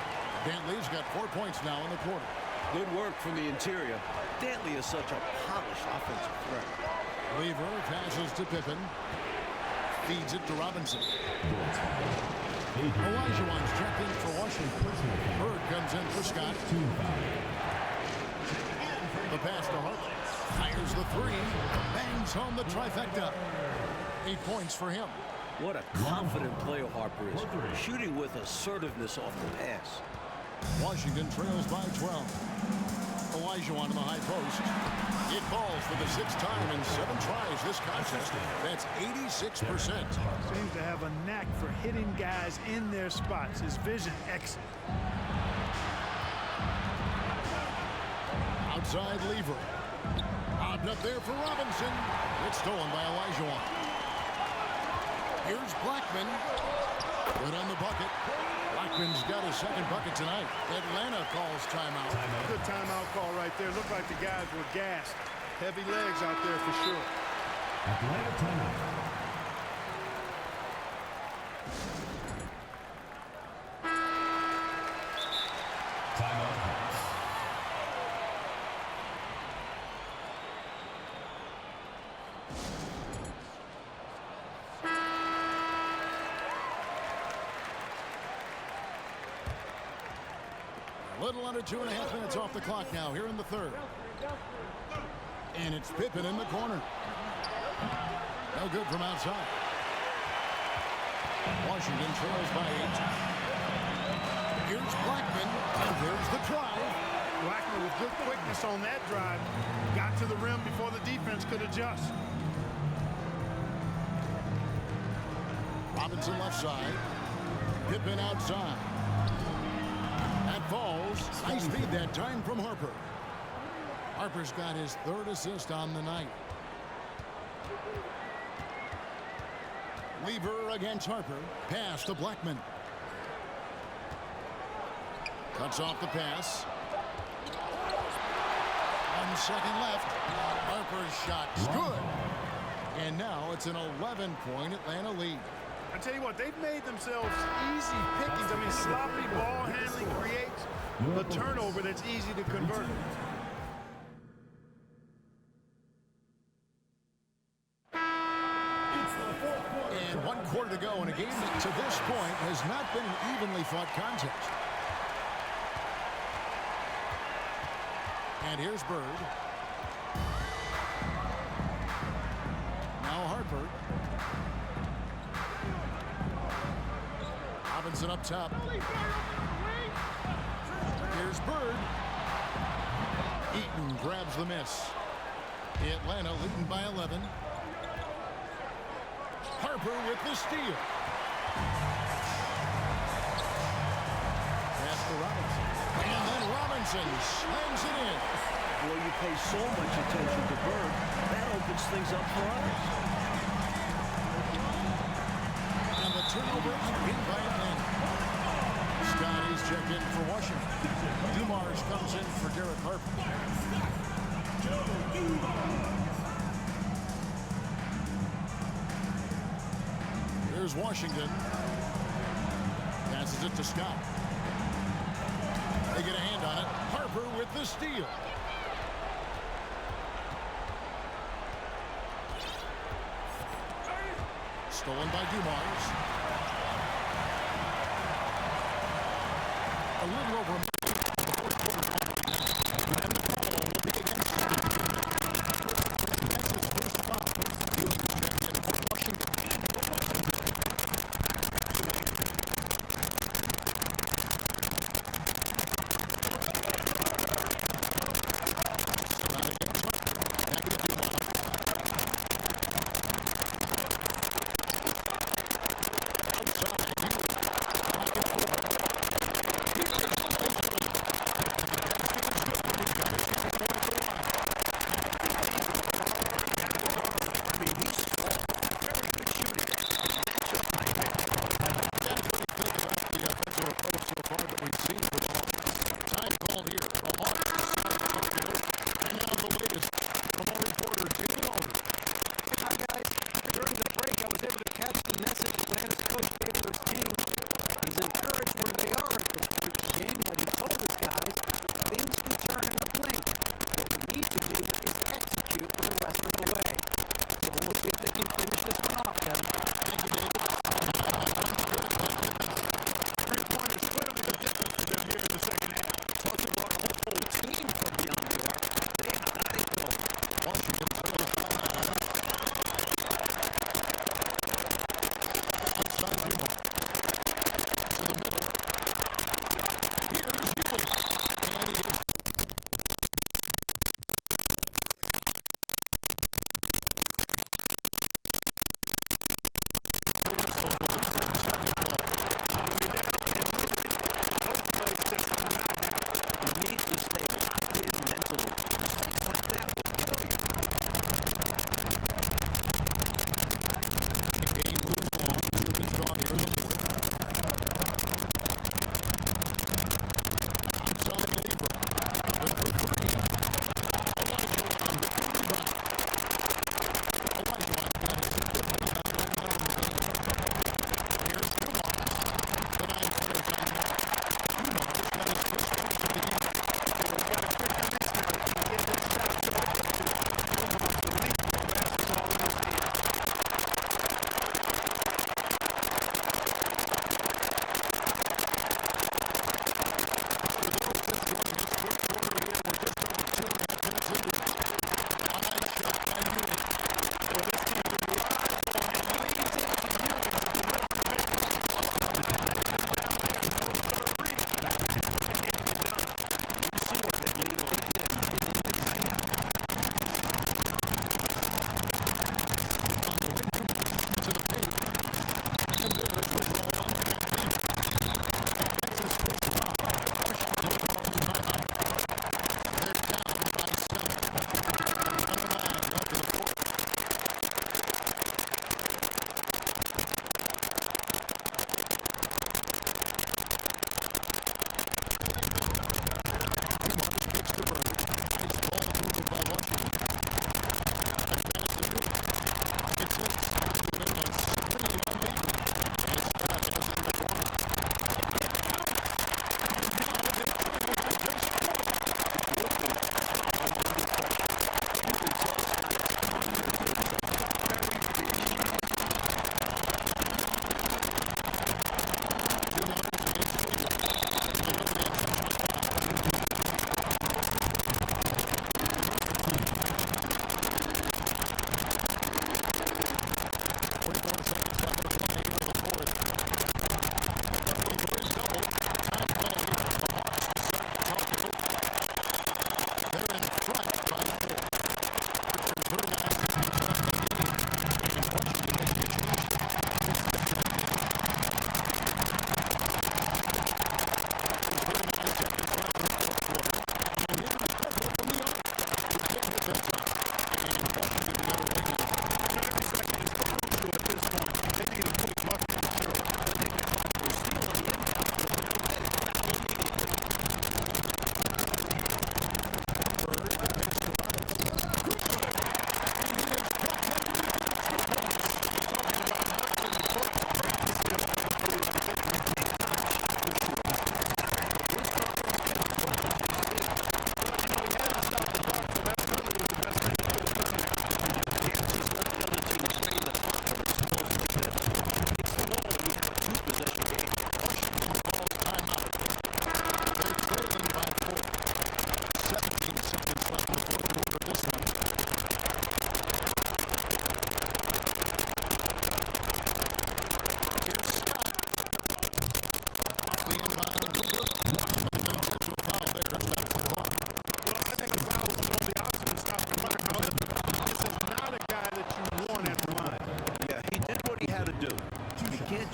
Dantley's got 4 points now in the quarter. Good work from the interior. Dantley is such a polished offensive threat. Lever passes to Pippen. Feeds it to Robinson. Olajuwon's checked in for Washington. Bird comes in for Scott. The pass to Harper. Fires the 3. Bangs home the trifecta. 8 points for him. What a confident player Harper is. Shooting with assertiveness off the pass. Washington trails by 12. Olajuwon in the high post. It falls for the 6th time in 7 tries this contest. That's 86%. Seems to have a knack for hitting guys in their spots. His vision excellent. Outside Lever. Lobbed up there for Robinson. It's stolen by Olajuwon. Here's Blackman. Good on the bucket. Blackman's got his 2nd bucket tonight. Atlanta calls timeout. Good timeout call right there. Looked like the guys were gassed. Heavy legs out there for sure. Atlanta timeout. Timeout. A little under 2.5 minutes off the clock now here in the 3rd. And it's Pippen in the corner. No good from outside. Washington trails by 8. Here's Blackman, and there's the drive. Blackman with good quickness on that drive. Got to the rim before the defense could adjust. Robinson left side. Pippen outside. That falls. Nice feed that time from Harper. Harper's got his 3rd assist on the night. Weaver against Harper. Pass to Blackman. Cuts off the pass. 1 second left. Harper's shot is good. And now it's an 11-point Atlanta lead. I tell you what, they've made themselves easy pickings. I mean, sloppy ball handling creates a turnover that's easy to convert. And 1 quarter to go in a game that to this point has not been an evenly fought contest. And here's Bird. Now Harper. Robinson up top. Here's Bird. Eaton grabs the miss. Atlanta leading by 11. Harper with the steal. Pass to Robinson. And then Robinson slams it in. Well, you pay so much attention to Bird, that opens things up for others. And the turnover is in by Atlanta. Scotty's checked in for Washington. Dumars comes in for Derek Harper. Here's Washington. Passes it to Scott. They get a hand on it. Harper with the steal. Stolen by Dumars. A little over a minute. The fourth quarter. And the foul will be against That's his first foul. Washington.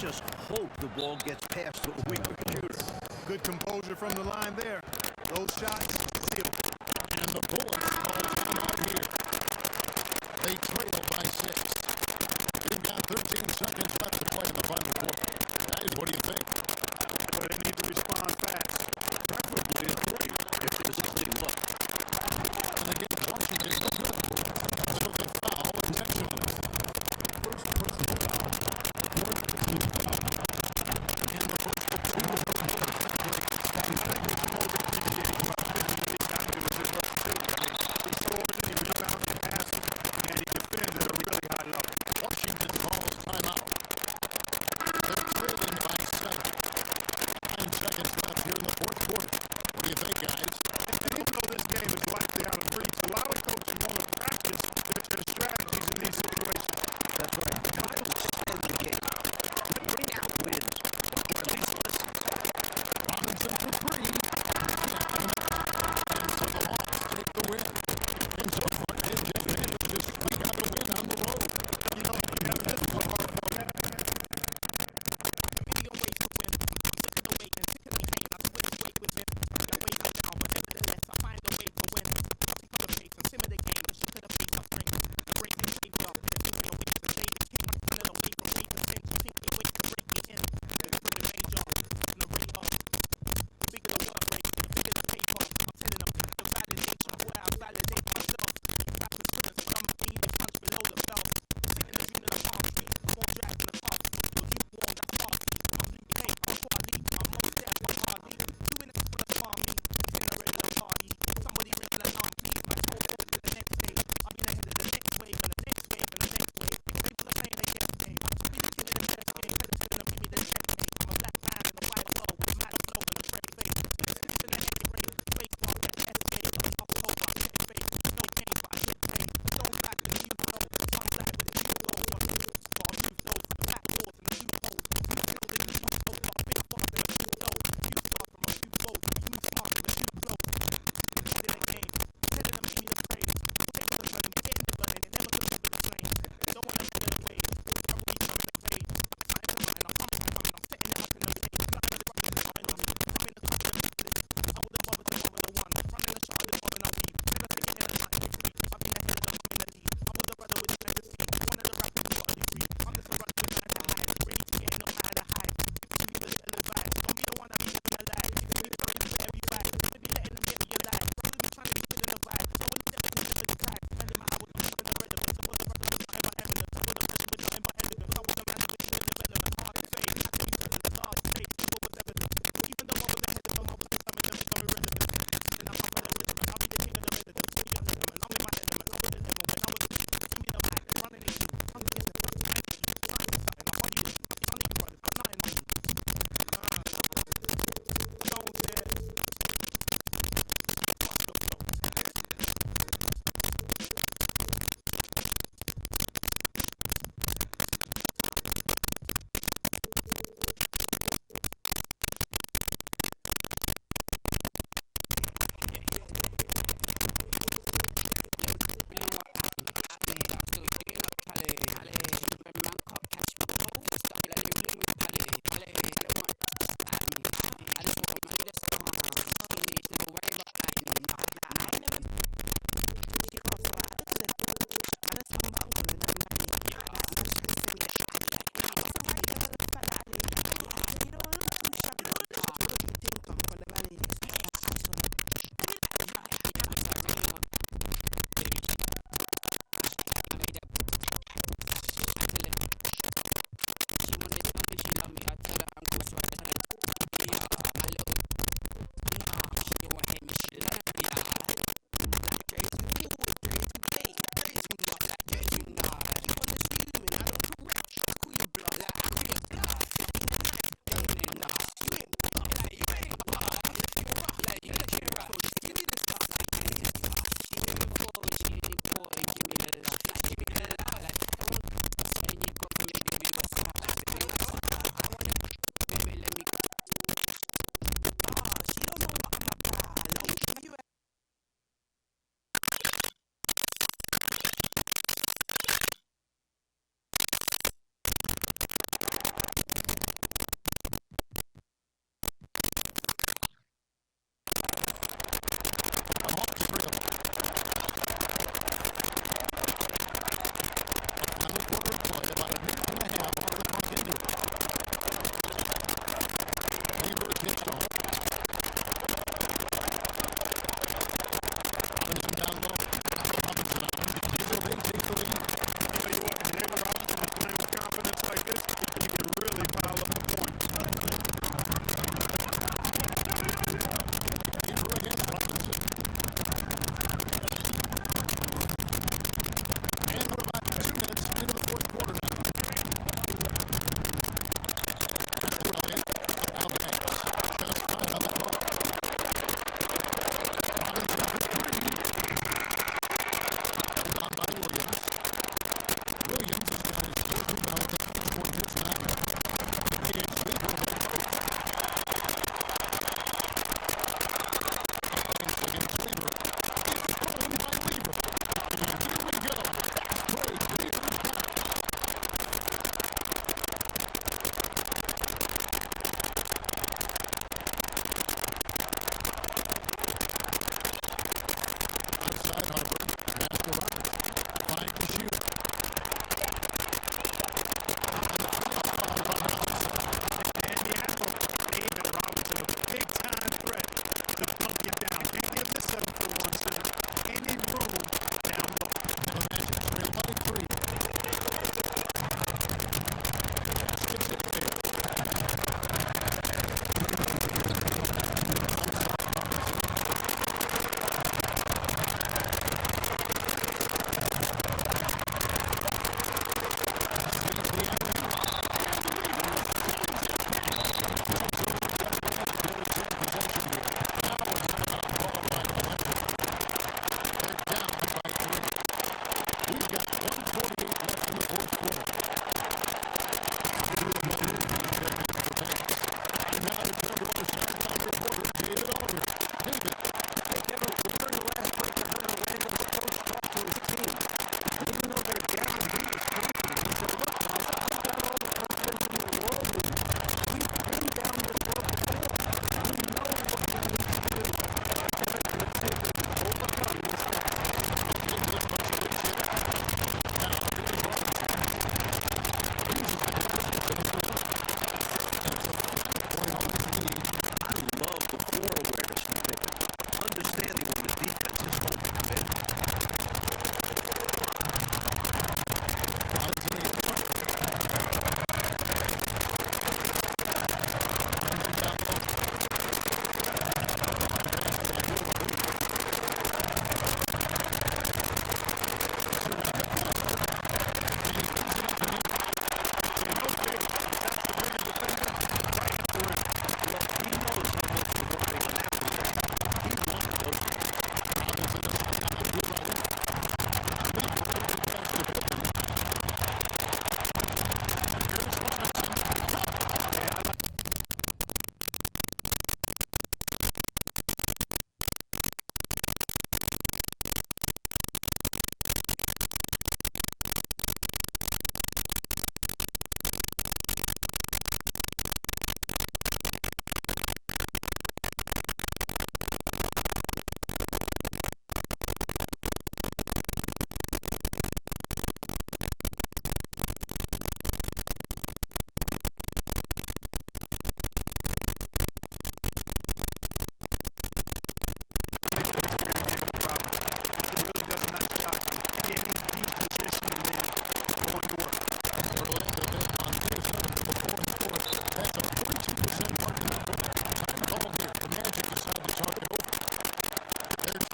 just hope the ball gets past the weaker shooter. Good composure from the line there. Those shots, sealed. And the Bullets call timeout here. They trail by 6. They've got 13 seconds left to play in the final quarter. Guys, what do you think? Well, they need to respond fast. Preferably in 3 if there's a lead left. And again, Washington no good. So they foul intentionally. First personal foul. Fourth team foul. And the first of 2 of the break. I think what you most appreciate about Fitz when he got to his versatility. I mean, he scores, he rebounds, he passes, and he defends at a really high level. Washington calls timeout. They're trailing by 7. 9 seconds left here in the fourth quarter. What do you think, guys? And even though this game is likely out of reach, a lot of coaches want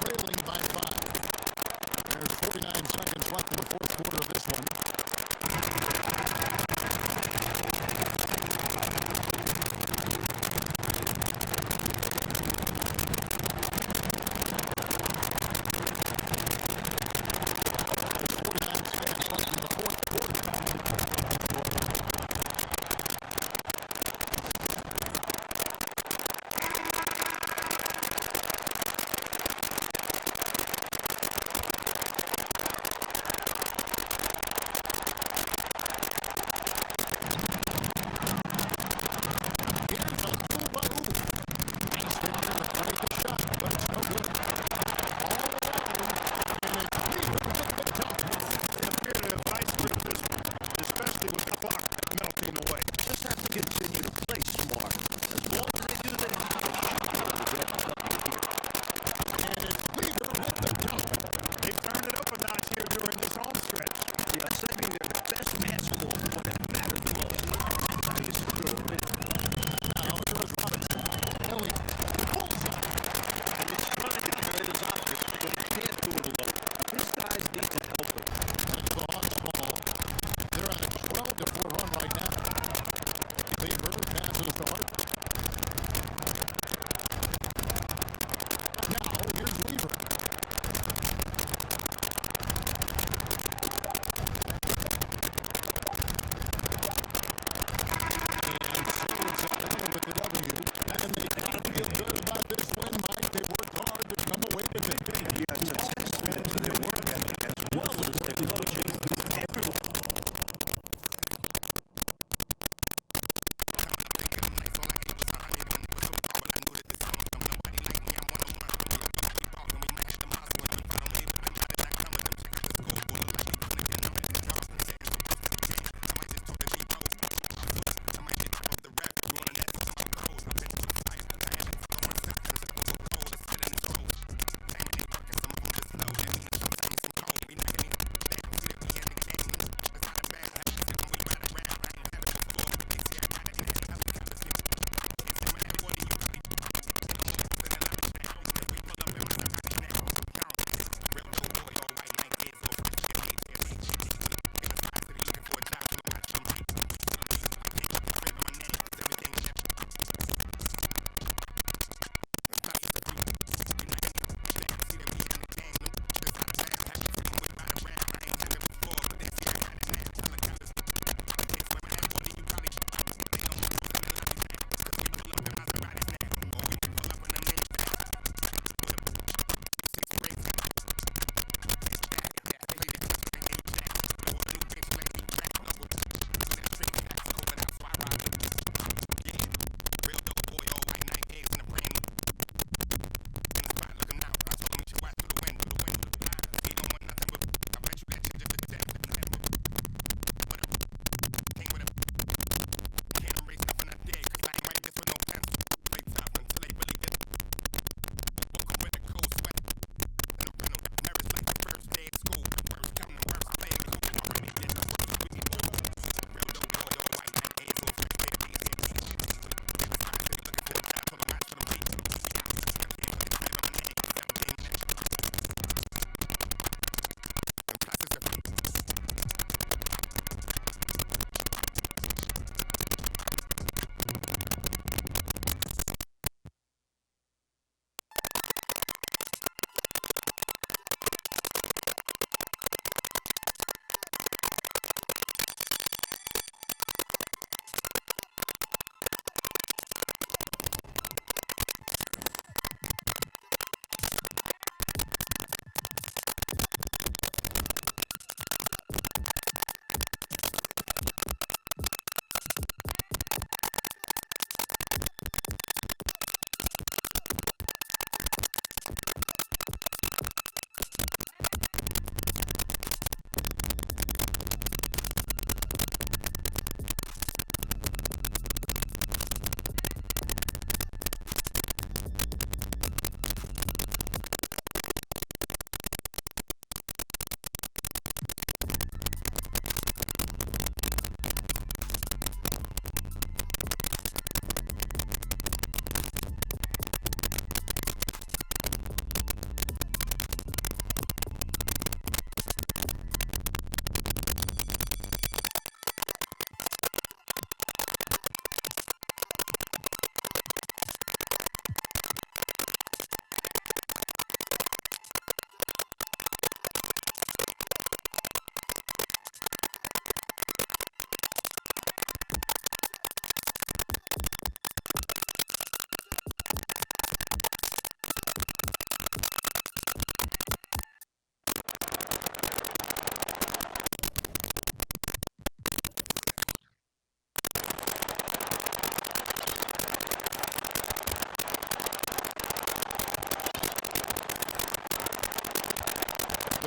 trailing by 5. There's 49 seconds left in the fourth quarter of this one.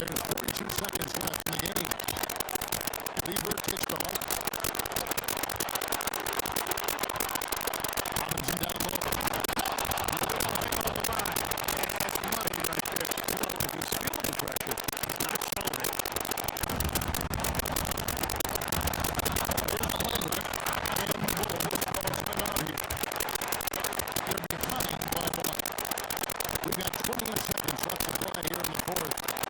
There's 32 seconds left in the game. Lieber takes the ball. Robinson down low. That's money right there. Well, if he's feeling the pressure, he's not showing it. They're behind by 1. We've got 21 seconds left to play here in the fourth.